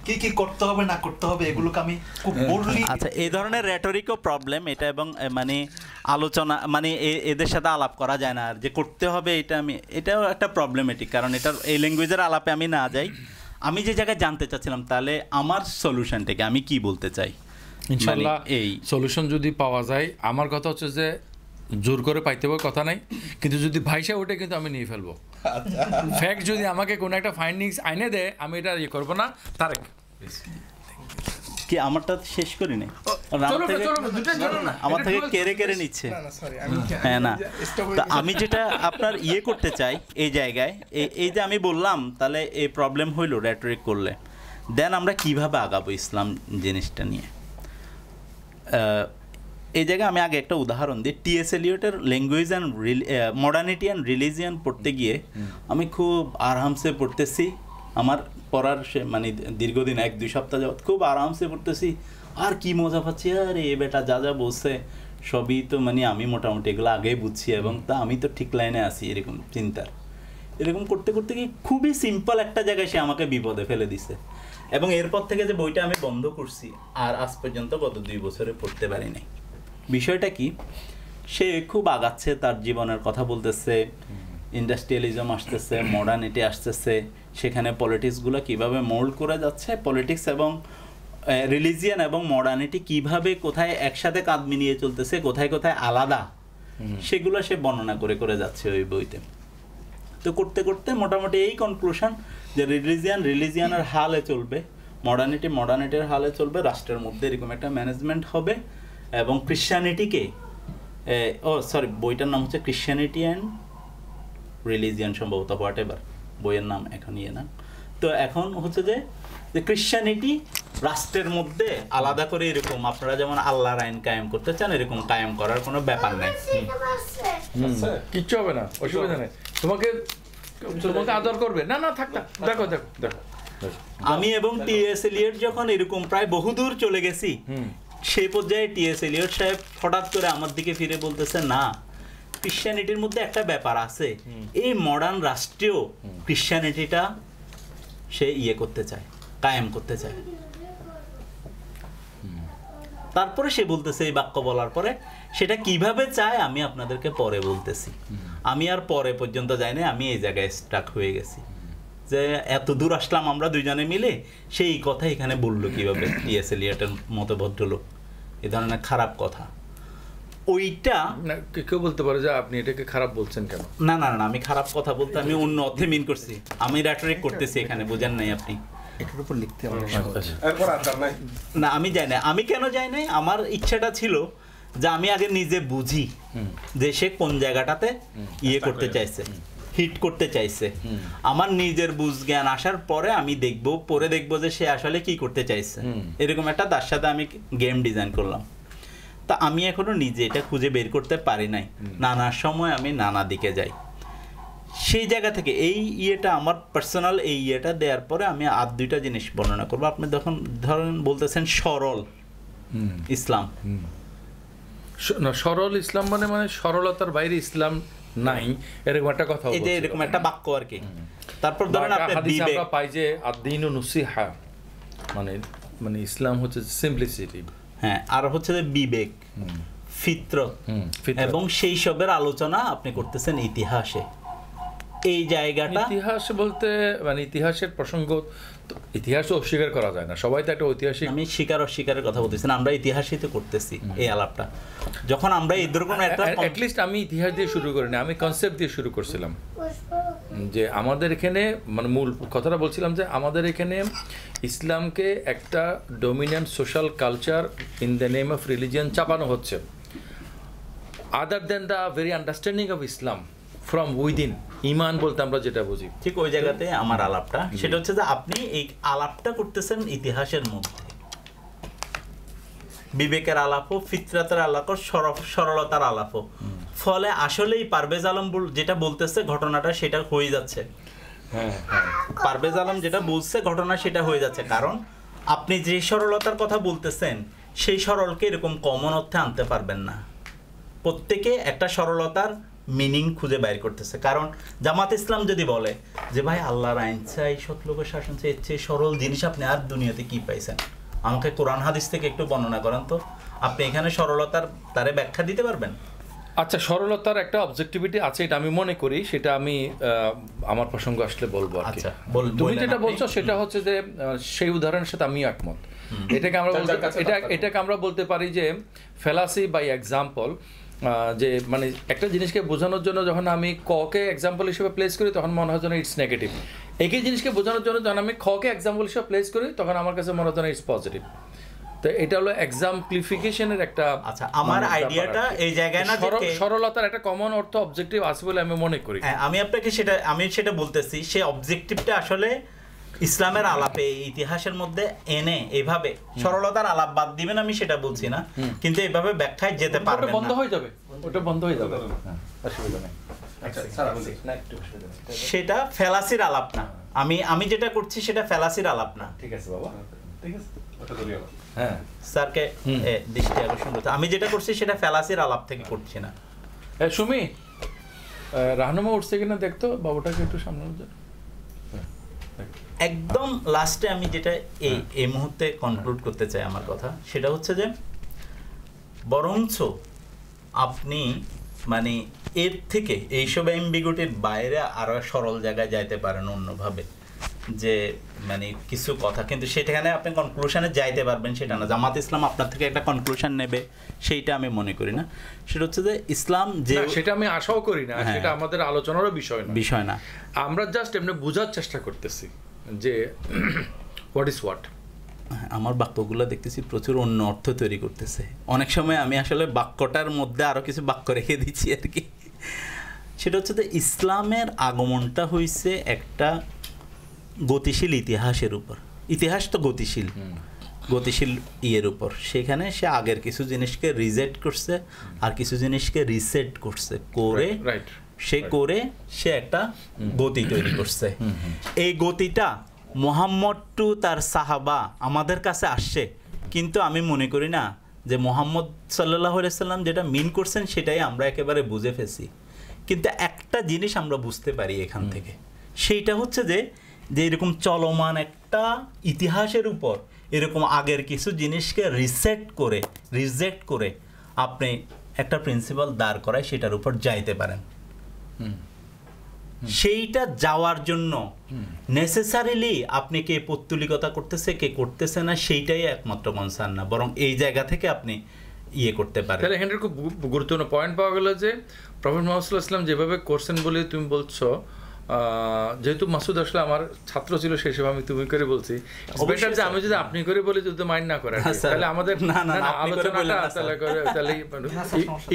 কি করতে হবে না করতে হবে এগুলোকে আমি খুব বোল্ডলি। আচ্ছা, এই ধরনের রেটরিকও প্রবলেম এটা, এবং মানে আলোচনা মানে এদের সাথে আলাপ করা যায় না, আর যে করতে হবে এটাও একটা প্রবলেমেটিক, কারণ এটার এই ল্যাঙ্গুয়েজের আলাপে আমি না যাই। আমি যে জায়গায় জানতে চাচ্ছিলাম তাহলে আমার সলিউশনটাকে আমি কি বলতে চাই, ইনশাআল্লাহ এই সলিউশন যদি পাওয়া যায়, আমার কথা হচ্ছে যে জোর করে পাইতে হবে কথা নাই, কিন্তু যদি ভাইসা ওঠে কিন্তু আমি নিয়ে ফেলবো। ফ্যাক্ট যদি আমাকে কোনো একটা ফাইন্ডিংস আইনে দেয়, আমি এটা ইয়ে করবো না। তারেক কি আমারটা শেষ করি না, আমার থেকে কেড়ে নিচ্ছে। হ্যাঁ না, তো আমি যেটা আপনার ইয়ে করতে চাই এই জায়গায়, এই যে আমি বললাম তাহলে এই প্রবলেম হইলো রেটরিক করলে, দেন আমরা কিভাবে আগাবো ইসলাম জিনিসটা নিয়ে। এই জায়গায় আমি আগে একটা উদাহরণ দিই। টি.এস. এলিয়টের language and modernity and religion পড়তে গিয়ে আমি খুব আরামসে পড়তেছি, আমার পড়ার মানে দীর্ঘদিন 1-2 সপ্তাহ যাবত খুব আরামসে পড়তেছি, আর কি মজা পাচ্ছি, আরে এ বেটা যা বলছে সবই তো মানে আমি মোটামুটি এগুলো আগেই বুঝছি, এবং তা আমি তো ঠিক লাইনে আছি, এরকম চিন্তার। এরকম করতে করতে কি খুবই সিম্পল একটা জায়গায় সে আমাকে বিপদে ফেলে দিছে, এবং এরপর থেকে যে বইটা আমি বন্ধ করছি আর আজ পর্যন্ত গত 2 বছরে পড়তে পারি নাই। বিষয়টা কি, সে খুব আগাচ্ছে, তার জীবনের কথা বলতেছে, ইন্ডাস্ট্রিয়ালিজম আসতেছে, মডার্নিটি আসতেছে, সেখানে পলিটিক্সগুলো কিভাবে মোল্ড করে যাচ্ছে, পলিটিক্স এবং রিলিজিয়ান এবং মডার্নিটি কিভাবে কোথায় একসাথে কাঁধ মিলিয়ে চলতেছে, কোথায় কোথায় আলাদা, সেগুলো সে বর্ণনা করে যাচ্ছে ওই বইতে। তো করতে করতে মোটামুটি এই কনক্লুশন যে রিলিজিয়ানের হালে চলবে, মডার্নিটির হালে চলবে, রাষ্ট্রের মধ্যে এরকম একটা ম্যানেজমেন্ট হবে, এবং ক্রিশ্চিয়ানিটিকে বইটার নাম হচ্ছে ক্রিশ্চিয়ানিটি অ্যান্ড রিলিজিয়ান সম্ভবত হোয়াট এভার, বইয়ের নাম এখন না। তো এখন হচ্ছে যে ক্রিশ্চিয়ানিটি রাষ্ট্রের মধ্যে আলাদা করে এরকম আপনারা যেমন আল্লাহর আইন কায়েম করতে চান এরকম কায়েম করার কোনো ব্যাপার নাই। কিচ্ছু হবে না, অসুবিধা নেই। তোমাকে আদর করবে না, না থাক, দেখো দেখো দেখো। আমি এবং টি.এস. এলিয়ট যখন এরকম প্রায় বহুদূর চলে গেছি, সেই পর্যায়ে টি.এস. এলিয়ট সাহেব হঠাৎ করে আমার দিকে ফিরে বলতেছে, না ক্রিশ্চিয়ানিটির মধ্যে একটা ব্যাপার আছে, এই মডার্ন রাষ্ট্রেও ক্রিশ্চিয়ানিটিটা সে করতে চায়, কায়েম করতে চায়। তারপরে সে বলতেছে এই বাক্য বলার পরে, সেটা কিভাবে চায় আমি আপনাদেরকে পরে বলতেছি। আমি আর পরে পর্যন্ত যাই না, আমি এই জায়গায় স্টাক হয়ে গেছি যে এত দূর আসলাম আমরা দুইজনে মিলে, সেই কথা এখানে বললো কিভাবে টি.এস. এলিয়টের মতো ভদ্রলোক, এ ধরনের খারাপ কথা। ওইটা কেউ বলতে পারে যে আপনি এটাকে খারাপ বলছেন কেন? না না না, আমি খারাপ কথা বলতে আমি অন্য অর্থে মিন করছি, আমি রেটরিক করতেছি এখানে, বুঝেন নাই আপনি? এটার উপর লিখতে না আমি যাই না। আমি কেন যাই নাই? আমার ইচ্ছাটা ছিল যে আমি আগে নিজে বুঝি যে সে কোন জায়গাটাতে করতে চাইছে, হিট করতে চাইছে। আমার নিজের বুঝ জ্ঞান আসার পরে আমি পরে দেখবো যে সে আসলে কি করতে চাইছে। এরকম একটা তার সাথে আমি গেম ডিজাইন করলাম। তা আমি এখনো নিজে এটা খুঁজে বের করতে পারি নাই। নানা সময় আমি নানা দিকে যাই। সেই জায়গা থেকে এই আমার পার্সোনাল এই দেওয়ার পরে আমি আর দুইটা জিনিস বর্ণনা করবো। আপনি যখন ধরেন বলতেছেন সরল ইসলাম, সরল ইসলাম মানে সরলতার বাইরে ইসলাম নাই, এরকম একটা কথা, এরকম একটা বাক্য আর কি। তারপর ধরেন আমরা পাই যে আদ-দীনু নুসিহা, মানে ইসলাম হচ্ছে সিম্পলিসিটি, হ্যাঁ, আর হচ্ছে যে বিবেক, ফিতরত, এবং সেই সবের আলোচনা আপনি করতেছেন ইতিহাসে। এই জায়গাটা ইতিহাস বলতে মানে ইতিহাসের প্রসঙ্গ, ইতিহাস অস্বীকার করা যায় না, সবাই তো একটা ঐতিহাসিক। আমি স্বীকার অস্বীকারের কথা বলতেছি না, আমরা ইতিহাসই তো করতেছি এই আলাপটা। যখন আমরা এরকম একটা অ্যাটলিস্ট আমি ইতিহাস দিয়ে শুরু করিনি, আমি কনসেপ্ট দিয়ে শুরু করছিলাম যে আমাদের এখানে মানে মূল কথাটা বলছিলাম যে আমাদের এখানে ইসলামকে একটা dominant social culture in the name of religion চাপানো হচ্ছে, other than the very understanding of Islam from within. ইমান বলতে আমরা যেটা বুঝি, ঠিক ওই জায়গাতে আমার আলাপটা, সেটা হচ্ছে যে আপনি এই আলাপটা করতেছেন ইতিহাসের মধ্যে, বিবেকের আলাপও, ফিতরাতের আলাপও, সরলতার আলাপও। ফলে আসলেই পারভেজ আলম যেটা বলতেছে ঘটনাটা সেটা হয়ে যাচ্ছে। পারভেজ আলম যেটা বলছে ঘটনা সেটা হয়ে যাচ্ছে, কারণ আপনি যে সরলতার কথা বলতেছেন সেই সরলকে এরকম কমন অর্থে আনতে পারবেন না। প্রত্যেকে একটা সরলতার মিনিং খুঁজে বাইর করতেছে। কারণ জামাত ইসলাম যদি বলে যে ভাই আল্লাহর আইন চাই, সৎ লোকের শাসন চাই, এর চেয়ে সরল জিনিস আপনি আর দুনিয়াতে কি পাইছেন? আমাকে কোরআন হাদিস থেকে একটু বর্ণনা করেন তো, আপনি এখানে সরলতার তারে ব্যাখ্যা দিতে পারবেন? আচ্ছা, সরলতার একটা অবজেক্টিভিটি আছে, এটা আমি মনে করি, সেটা আমি আমার প্রসঙ্গ আসলে বলবো। আচ্ছা, তুমি যেটা বলছো সেটা হচ্ছে যে সেই উদাহরণের সাথে আমি একমত। এটাকে আমরা বলতে পারি যে ফেলাসি বাই এক্সাম্পল, যে মানে একটা জিনিসকে বোঝানোর জন্য যখন আমি ককে এক্সাম্পল হিসেবে প্লেস করি তখন মনে হয় যেন ইটস নেগেটিভ, একই জিনিসকে বোঝানোর জন্য যখন আমি খকে এক্সাম্পল হিসেবে প্লেস করি তখন আমার কাছে মনে হয় যেন ইটস পজিটিভ। তো এটা হলো এক্সাম্পলিফিকেশনের একটা। আচ্ছা, আমার আইডিয়াটা এই জায়গায় না, সরলতার একটা কমন অর্থ অবজেক্টিভ আছে বলে আমি মনে করি। আমি আপনাকে সেটা বলতেছি, সেই অবজেক্টিভটা আসলে ইসলামের আলাপে ইতিহাসের মধ্যে এনে এইভাবে সরলতার আলাপ বাদ দিবেন আমি সেটা বলছি না, কিন্তু এইভাবে ব্যাখ্যায় যেতে পারবেন না, বন্ধ হয়ে যাবে, ওটা বন্ধ হয়ে যাবে, অসুবিধা নেই। সেটা ফেলাসির আলাপ না, আমি যেটা করছি সেটা ফেলাসির আলাপ না। ঠিক আছে বাবা, ঠিক আছে, হ্যাঁ স্যারকে দৃষ্টি আকর্ষণ করতে, আমি যেটা করছি সেটা ফেলাসির আলাপ থেকে করছি না। সুমি, রাহনুমা উঠছে কিনা দেখতো, বাবুটাকে একটু সামনে একদম লাস্টে আমি যেটা এই মুহূর্তে কনক্লুড করতে চাই আমার কথা, সেটা হচ্ছে যে বরঞ্চ আপনি মানে এর থেকে এইসব অ্যাম্বিগুইটির বাইরে আরো সরল জায়গায় যাইতে পারেন অন্যভাবে, যে মানে কিছু কথা, কিন্তু সেখানে আপনি কনক্লুশনে যাইতে পারবেন সেটা না। জামাত ইসলাম আপনার থেকে একটা কনক্লুশন নেবে সেইটা আমি মনে করি না। সেটা হচ্ছে যে ইসলাম যে, সেটা আমি আশাও করি না, সেটা আমাদের আলোচনারও বিষয় না। আমরা জাস্ট এমনি বোঝার চেষ্টা করতেছি যে হোয়াট ইজ হোয়াট। আমার বাক্যগুলো দেখতেছি প্রচুর অন্য অর্থ তৈরি করতেছে। অনেক সময় আমি আসলে বাক্যটার মধ্যে আরো কিছু বাক্য রেখে দিচ্ছি আর কি। সেটা হচ্ছে যে ইসলামের আগমনটা হয়েছে একটা গতিশীল ইতিহাসের উপর। ইতিহাস তো গতিশীল, গতিশীল ইয়ের উপর। সেখানে সে আগের কিছু জিনিসকে রিজেক্ট করছে আর কিছু জিনিসকে রিসেট করছে, করে সে একটা গতি তৈরি করছে। এই গতিটা মুহাম্মদ টু তার সাহাবা আমাদের কাছে আসছে, কিন্তু আমি মনে করি না যে মুহাম্মদ সাল্লাল্লাহু আলাইহি সাল্লাম যেটা মিন করছেন সেটাই আমরা একেবারে বুঝে ফেলছি। কিন্তু একটা জিনিস আমরা বুঝতে পারি এখান থেকে, সেইটা হচ্ছে যে এরকম চলমান একটা ইতিহাসের উপর এরকম আগের কিছু জিনিসকে রিজেক্ট করে আপনি একটা প্রিন্সিপাল দাঁড় করায় সেটার উপর যাইতে পারেন। সেইটা যাওয়ার জন্য নেসেসারিলি আপনি কে পৌত্তলিকতা করতেছে কে করতেছে না সেইটাই একমাত্র কনসার্ন না, বরং এই জায়গা থেকে আপনি ইয়ে করতে পারেন। তাহলে এখানে খুব গুরুত্বপূর্ণ পয়েন্ট পাওয়া গেল যে প্রফেট মুহাম্মদ সাল্লাল্লাহু আলাইহি ওয়াসাল্লাম যেভাবে করছেন বলে তুমি বলছো, যেহেতু মাসুদ আসলে আমার ছাত্র ছিল সেই সময় আমি তুমি করে বলছি, বেটার যে আমি যদি আপনি করে বলি যদি মাইন্ড না করে তাহলে আমাদের আলোচনাটা তাহলে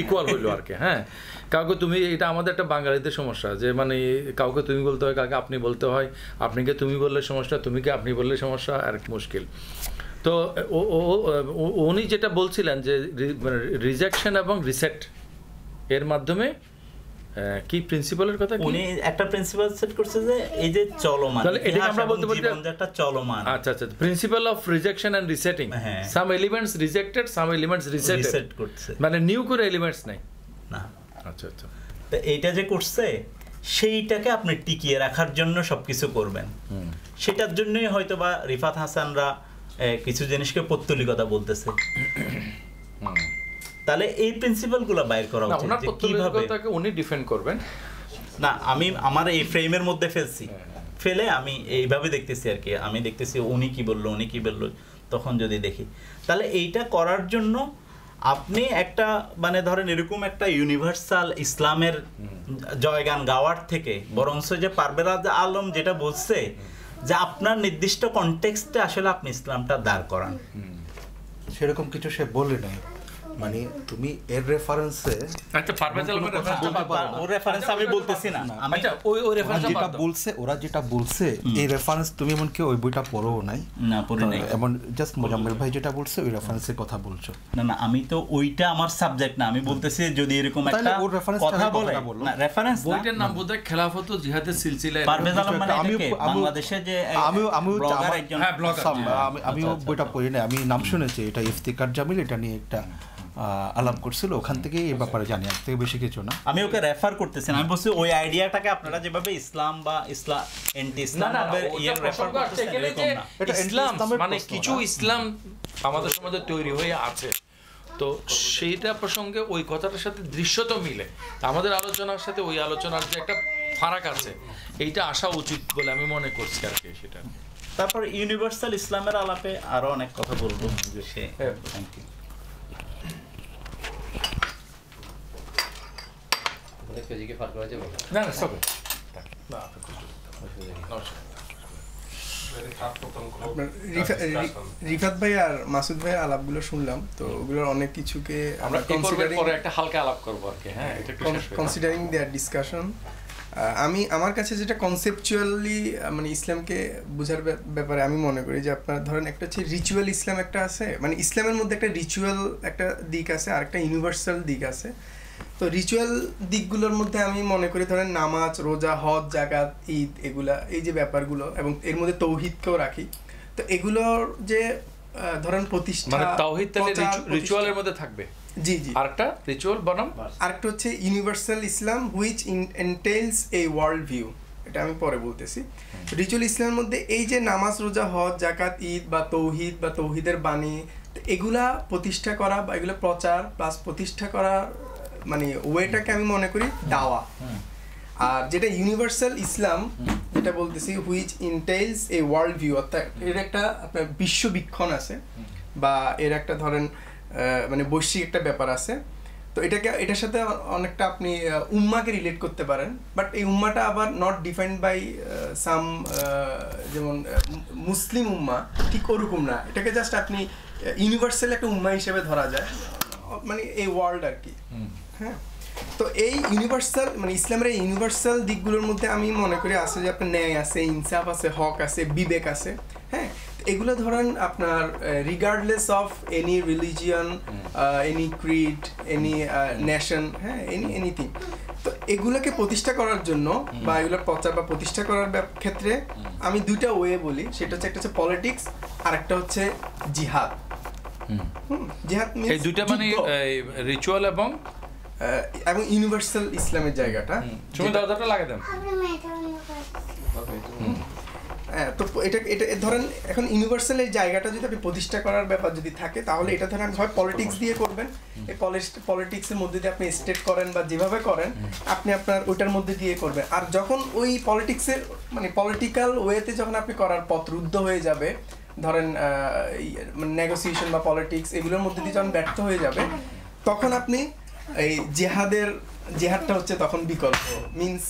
ইকুয়াল হইলো আর কি। হ্যাঁ, কাউকে তুমি, এটা আমাদের একটা বাঙালিদের সমস্যা যে মানে কাউকে তুমি বলতে হয়, কাউকে আপনি বলতে হয়, আপনিকে তুমি বললে সমস্যা, তুমিকে আপনি বললে সমস্যা, আর মুশকিল। তো উনি যেটা বলছিলেন যে রিজেকশন এবং রিসেট এর মাধ্যমে কি প্রিন্সিপালের কথা, উনি একটা প্রিন্সিপাল সেট করছে যে এই যে চলমান, তাহলে এটা আমরা বলতে পারি একটা চলমান। আচ্ছা, principle of rejection and resetting, some elements rejected, some elements reset করছে, মানে নিউ করে এলিমেন্টস নাই না। আচ্ছা, তো এইটা যে করছে সেইটাকে আপনি টিকিয়ে রাখার জন্য সবকিছু করবেন। সেটার জন্যই হয়তো বা রিফাত হাসানরা কিছু জিনিসকে পৌত্তলিকতা বলতেছে। তাহলে এই প্রিন্সিপালগুলো বাইর করা উচিত যে কিভাবে উনি ডিফেন্ড করবেন। না, আমি আমার এই ফ্রেমের মধ্যে ফেলে আমি এইভাবে দেখতেছি আর কি। আমি দেখতেছি উনি কি বললো, তখন যদি দেখি তাহলে এইটা করার জন্য আপনি একটা মানে ধরেন এরকম একটা ইউনিভার্সাল ইসলামের জয়গান গাওয়ার থেকে বরঞ্চ যে পারভেজ আলম যেটা বলছে যে আপনার নির্দিষ্ট কনটেক্সটে আসলে আপনি ইসলামটা দাঁড় করান, সেরকম কিছু সে বলে নাই। মানে তুমি এর রেফারেন্সে, আচ্ছা পারভেজ আলমের ওর রেফারেন্স আমি বলতেছি না, আমি ওই রেফারেন্স যেটা বলছে, ওরা যেটা বলছে এই রেফারেন্স তুমি এমনকি ওই বইটা পড়ো নাই? না, পড়ি নাই। এমন জাস্ট মোজাম্মেল ভাই যেটা বলছে ওই রেফারেন্সের কথা বলছো। না, আমি তো ওইটা আমার সাবজেক্ট না। আমি বলতেছি যদি এরকম একটা কথা বলে, না রেফারেন্স বইটার নাম বোধহয় খেলাফত ও জিহাদের সিলসিলা। পারভেজ আলম মানে বাংলাদেশে যে ব্লগার একজন, আমি বইটা পড়ি না, আমি নাম শুনেছি এটা ইফতিকার জামিল এটা নিয়ে একটা আলাপ করছিল, ওখান থেকে এই ব্যাপারে জানি, আর থেকে বেশি কিছু না। আমি ওকে রেফার করতেছি না, আমি বলছি ওই আইডিয়াটাকে আপনারা যেভাবে ইসলাম বা এন্টি ইসলাম রেফার করতেছেন এরকম না। এটা ইসলাম মানে কিছু ইসলাম আমাদের সমাজে তৈরি হয়ে আছে, তো সেইটা প্রসঙ্গে ওই কথাটার সাথে দৃশ্যত মিলে আমাদের আলোচনার সাথে ওই আলোচনার যে একটা ফারাক আছে এইটা আসা উচিত বলে আমি মনে করছি আর কি। সেটা তারপর ইউনিভার্সাল ইসলামের আলাপে আরো অনেক কথা বলবো যে সে রিফাত ভাই আর মাসুদ ভাই আলাপগুলো শুনলাম, তো ওগুলোর অনেক কিছুকে আমরা একটা হালকা আলাপ করবো আর কি। হ্যাঁ, কনসিডারিং দেয়ার ডিসকাশন, আমার কাছে যেটা কনসেপচুয়ালি মানে ইসলামকে বোঝার ব্যাপারে আমি মনে করি যে আপনার ধরেন একটা হচ্ছে রিচুয়াল ইসলাম একটা আছে, মানে ইসলামের মধ্যে একটা রিচুয়াল একটা দিক আছে আর একটা ইউনিভার্সাল দিক আছে। তো রিচুয়াল দিকগুলোর মধ্যে আমি মনে করি ধরেন নামাজ, রোজা, হজ, জাকাত, ঈদ, এগুলা এই যে ব্যাপারগুলো, এবং এর মধ্যে তৌহিদকেও রাখি। তো এগুলোর যে ধরেন প্রতিষ্ঠা, মানে তাওহীদ তাহলে রিচুয়ালের মধ্যে থাকবে। জি, আরেকটা রিচুয়াল বানাম, আরেকটা হচ্ছে universal Islam which entails a world view, এটা আমি পরে বলতেছি। রিচুয়াল ইসলামের মধ্যে এই যে নামাজ, রোজা, হজ, জাকাত, ঈদ বা তৌহিদ বা তৌহিদের বাণী, এগুলা প্রতিষ্ঠা করা বা এগুলো প্রচার প্লাস প্রতিষ্ঠা করা মানে ওয়েটাকে আমি মনে করি দাওয়া। আর যেটা ইউনিভার্সাল ইসলাম যেটা বলতেছি হুইচ ইন্টেইলস এ ওয়ার্ল্ড ভিউ, অর্থাৎ এর একটা আপনার বিশ্ববীক্ষণ আছে বা এর একটা ধরেন মানে বৈশ্বিক একটা ব্যাপার আছে। তো এটার সাথে অনেকটা আপনি উম্মাকে রিলেট করতে পারেন, বাট এই উম্মাটা আবার নট ডিফাইন্ড বাই সাম, যেমন মুসলিম উম্মা ঠিক ওরকম না, এটাকে জাস্ট আপনি ইউনিভার্সাল একটা উম্মা হিসেবে ধরা যায়, মানে এই ওয়ার্ল্ড আর কি। হ্যাঁ, তো তো এই ইউনিভার্সাল মানে ইসলামের এই ইউনিভার্সাল দিকগুলোর মধ্যে আমি মনে করি আছে যে আপনার ন্যায় আছে, ইনসাফ আছে, হক আছে, বিবেক আছে। হ্যাঁ, এগুলো ধরেন আপনার regardless of any religion, any Creed, any nation, হ্যাঁ, এনিথিং। তো এগুলোকে প্রতিষ্ঠা করার জন্য বা এগুলোর প্রচার বা প্রতিষ্ঠা করার ক্ষেত্রে আমি দুইটা ওয়ে বলি, সেটা হচ্ছে একটা হচ্ছে পলিটিক্স আর একটা হচ্ছে জিহাদ। জিহাদ এই দুইটা মানে রিচুয়াল এবং ইউনিভার্সাল ইসলামের জায়গাটা। তুমি দরজাটা লাগিয়ে দেন। তো এটা এটা ধরেন এখন ইউনিভার্সাল এই জায়গাটা যদি আপনি প্রতিষ্ঠা করার ব্যাপার যদি থাকে, তাহলে এটা ধরেন হয় পলিটিক্স দিয়ে করবেন, এই পলিটিক্সের মধ্যে দিয়ে আপনি স্টেট করেন বা যেভাবে করেন আপনি আপনার ওইটার মধ্যে দিয়ে করবেন। আর যখন ওই পলিটিক্সের মানে পলিটিক্যাল ওয়েতে যখন আপনি করার পথ রুদ্ধ হয়ে যাবে, ধরেন নেগোসিয়েশন বা পলিটিক্স এগুলোর মধ্যে দিয়ে যখন ব্যর্থ হয়ে যাবে, তখন আপনি এই জিহাদটা হচ্ছে তখন বিকল্প, মিন্স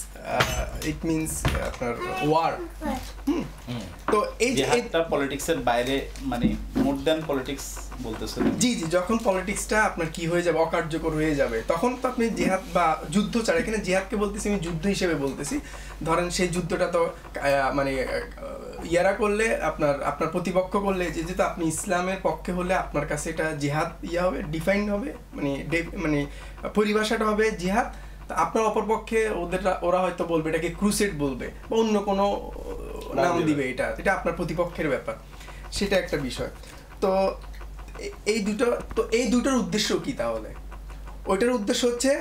ইট মিন্স আপনার ওয়ার। তো এই জিহাদটা পলিটিক্সের বাইরে মানে মোর দ্যান পলিটিক্স বলতেছেন? জি, যখন পলিটিক্সটা আপনার কি হয়ে যাবে, অকার্যকর হয়ে যাবে, তখন তো আপনি জিহাদ বা যুদ্ধ ছাড়া, এখানে জিহাদকে বলতেছি আমি যুদ্ধ হিসেবে বলতেছি। ধরেন সেই যুদ্ধটা তো মানে ইয়ারা করলে আপনার প্রতিপক্ষ করলে যেহেতু আপনি ইসলামের পক্ষে হলে আপনার কাছে এটা জিহাদ হবে, ডিফাইন্ড হবে, মানে পরিভাষাটা হবে জিহাদ। আপনার অপরপক্ষে ওরা হয়তো বলবে এটাকে ক্রুসেড বলবে বা অন্য কোনো নাম দিবে, এটা আপনার প্রতিপক্ষের ব্যাপার, সেটা একটা বিষয়। তো এই দুটোর উদ্দেশ্য কি তাহলে? ওইটার উদ্দেশ্য হচ্ছে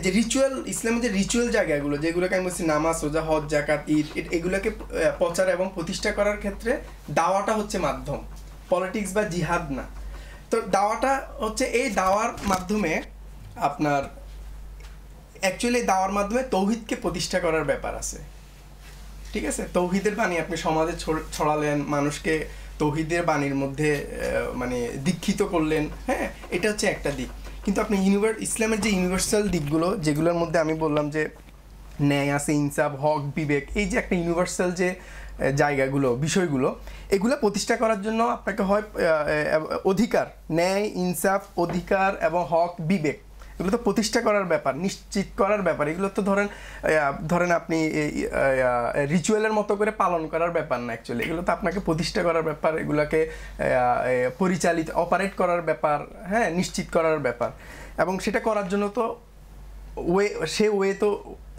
যে রিচুয়াল, ইসলামের যে রিচুয়াল জায়গাগুলো যেগুলোকে আমি বলছি নামাজ, রোজা, হজ, জাকাত, ঈদ, এগুলোকে প্রচার এবং প্রতিষ্ঠা করার ক্ষেত্রে দাওয়াটা হচ্ছে মাধ্যম, পলিটিক্স বা জিহাদ না। তো দাওয়াটা হচ্ছে এই দাওয়ার মাধ্যমে আপনার অ্যাকচুয়ালি দাওয়ার মাধ্যমে তৌহিদকে প্রতিষ্ঠা করার ব্যাপার আছে, ঠিক আছে? তৌহিদের বাণী আপনি সমাজে ছড়ালেন, মানুষকে তৌহিদের বাণীর মধ্যে মানে দীক্ষিত করলেন, হ্যাঁ, এটা হচ্ছে একটা দিক। কিন্তু আপনি ইসলামের যে ইউনিভার্সাল দিকগুলো যেগুলোর মধ্যে আমি বললাম যে ন্যায় আছে, ইনসাফ, হক, বিবেক, এই যে একটা ইউনিভার্সাল যে জায়গাগুলো, বিষয়গুলো, এগুলো প্রতিষ্ঠা করার জন্য আপনাকে হয় অধিকার, ন্যায়, ইনসাফ, অধিকার এবং হক, বিবেক, এগুলো তো প্রতিষ্ঠা করার ব্যাপার, নিশ্চিত করার ব্যাপার। এগুলো তো ধরেন আপনি রিচুয়ালের মতো করে পালন করার ব্যাপার না, অ্যাকচুয়ালি এগুলো তো আপনাকে প্রতিষ্ঠা করার ব্যাপার, এগুলোকে পরিচালিত, অপারেট করার ব্যাপার, হ্যাঁ, নিশ্চিত করার ব্যাপার। এবং সেটা করার জন্য তো ওয়ে তো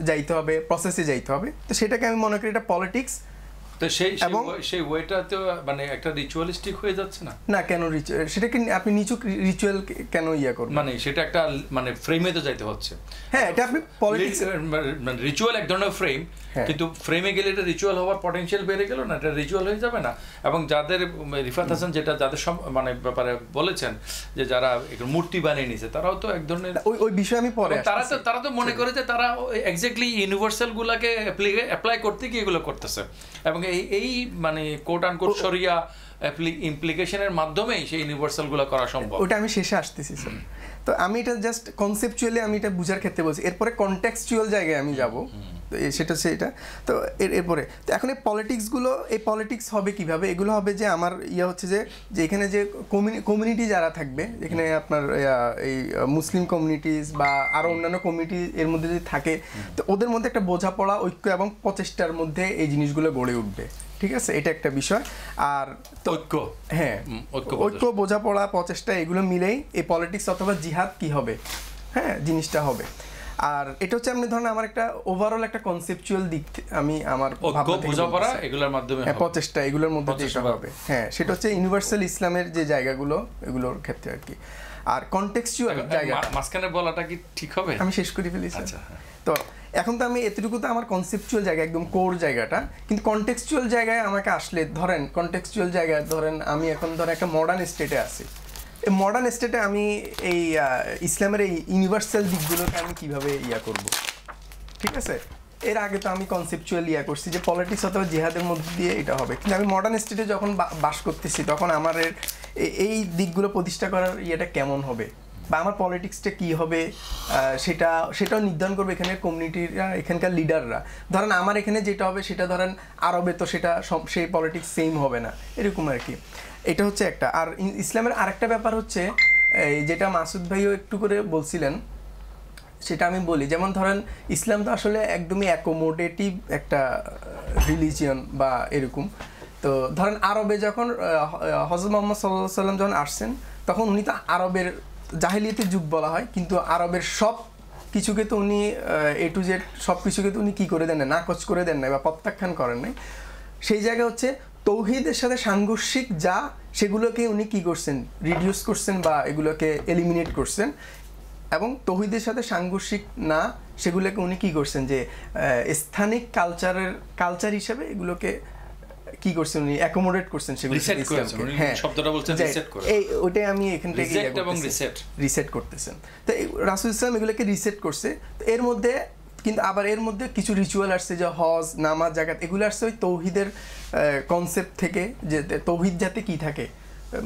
যাইতে হবে, প্রসেসে যাইতে হবে। তো সেটাকে আমি মনে করি এটা পলিটিক্স। তো সেই ওয়েটা তো মানে একটা রিচুয়ালিস্টিক হয়ে যাচ্ছে না? না, কেন রিচুয়াল? সেটাকে আপনি নিচু রিচুয়াল কেন করবেন? মানে সেটা একটা মানে ফ্রেমে তো যাইতে হচ্ছে। হ্যাঁ, এটা আপনি পলিটিক্স মানে রিচুয়াল এক ধরনের ফ্রেম, কিন্তু ফ্রেমে গেলে এটা রিচুয়াল হওয়ার পটেনশিয়াল বেড়ে গেল না, এটা রিচুয়াল হয়ে যাবে না। এবং যাদের রিফাত হাসান যাদের মানে ব্যাপারে বলেছেন যে যারা মূর্তি বানিয়ে নিছে, তারাও তো এক ধরনের ওই বিষয় আমি পরে, তারা তো মনে করে যে তারা এক্স্যাক্টলি ইউনিভার্সাল গুলাকে অ্যাপ্লাই করতে গিয়ে এগুলো করতেছে, এবং এই মানে কোট আন কোট শরিয়া ইমপ্লিকেশনের মাধ্যমেই সেই ইউনিভার্সাল গুলো করা সম্ভব। ওটা আমি শেষে আসতেছি স্যার। তো আমি এটা জাস্ট কনসেপচুয়ালি আমি এটা বুঝার ক্ষেত্রে বলছি, এরপরে কনটেক্সচুয়াল জায়গায় আমি যাব, সেটা হচ্ছে এটা। তো এরপরে তো এখন এই পলিটিক্স হবে কিভাবে? এগুলো হবে যে আমার হচ্ছে যে এখানে যে কমিউনিটি যারা থাকবে, এখানে আপনার এই মুসলিম কমিউনিটিস বা আরও অন্যান্য কমিউনিটি এর মধ্যে যদি থাকে, তো ওদের মধ্যে একটা বোঝাপড়া, ঐক্য এবং প্রচেষ্টার মধ্যে এই জিনিসগুলো গড়ে উঠবে, ঠিক আছে? এটা একটা বিষয়। আর ঐক্য, হ্যাঁ, ঐক্য, বোঝাপড়া, প্রচেষ্টা, এগুলো মিলেই এই পলিটিক্স অথবা জিহাদ কি হবে, হ্যাঁ, জিনিসটা হবে। আর এটা হচ্ছে আপনি ধরেন আমার একটা ওভারঅল একটা কনসেপচুয়াল দিক, আমি আমার বোঝাপড়া এগুলোর মাধ্যমে প্রচেষ্টা এগুলোর মধ্যে যেটা হবে, হ্যাঁ, সেটা হচ্ছে ইউনিভার্সাল ইসলামের যে জায়গাগুলো, এগুলোর ক্ষেত্রে আর কি। আর কনটেক্সচুয়াল জায়গা মাঝখানে বলাটা কি ঠিক হবে? আমি শেষ করে ফেলি। আচ্ছা, তো এখন তো আমি এতটুকু তো আমার কনসেপচুয়াল জায়গা, একদম কোর জায়গাটা। কিন্তু কনটেক্সচুয়াল জায়গায় আমাকে আসলে ধরেন কনটেক্সচুয়াল জায়গায় ধরেন আমি এখন একটা মডার্ন স্টেটে আছি। এই মডার্ন স্টেটে আমি এই ইসলামের এই ইউনিভার্সাল দিকগুলোকে আমি কীভাবে করব, ঠিক আছে? এর আগে তো আমি কনসেপচুয়াল করছি যে পলিটিক্স অথবা জিহাদের মধ্যে দিয়ে এটা হবে, কিন্তু আমি মডার্ন স্টেটে যখন বাস করতেছি তখন আমার এই দিকগুলো প্রতিষ্ঠা করার কেমন হবে বা আমার পলিটিক্সটা কী হবে সেটাও নির্ধারণ করবে এখানের কমিউনিটিরা, এখানকার লিডাররা। ধরেন আমার এখানে যেটা হবে সেটা ধরেন আরবে তো সেটা সেই পলিটিক্স সেম হবে না, এরকম আর কি। এটা হচ্ছে একটা। আর ইসলামের আরেকটা ব্যাপার হচ্ছে যেটা মাসুদ ভাইও একটু করে বলছিলেন, সেটা আমি বলি। যেমন ধরেন ইসলাম তো আসলে একদমই অ্যাকোমোডেটিভ একটা রিলিজিয়ন বা এরকম। তো ধরেন আরবে যখন হযরত মুহাম্মদ সাল্লাল্লাহু আলাইহি ওয়াসাল্লাম যখন আসছেন তখন উনি তো আরবের জাহেলিয়াতের যুগ বলা হয়, কিন্তু আরবের সব কিছুকে তো উনি এ টু জেড সব কিছুকে তো উনি কী করে দেন না, নাকচ করে দেন নাই বা প্রত্যাখ্যান করেন নাই। সেই জায়গায় হচ্ছে তৌহিদের সাথে সাংঘর্ষিক যা সেগুলোকে উনি কী করছেন, রিডিউস করছেন বা এগুলোকে এলিমিনেট করছেন, এবং তৌহিদের সাথে সাংঘর্ষিক না সেগুলোকে উনি কী করছেন যে স্থানিক কালচার হিসেবে এগুলোকে কি করছেন উনি অ্যাকোমোডেট করছেন সেগুলো। হ্যাঁ, শব্দটা বলছেন রিসেট করে, এই ওইটাই আমি এখান থেকে রিসেট করতেছেন। তো রাসূল ইসলাম এগুলোকে রিসেট করছে। তো এর মধ্যে কিন্তু আবার এর মধ্যে কিছু রিচুয়াল আসছে, যে হজ, নামাজ, জাকাত, এগুলো আসছে ওই তৌহিদের কনসেপ্ট থেকে, যে তৌহিদ যাতে কি থাকে,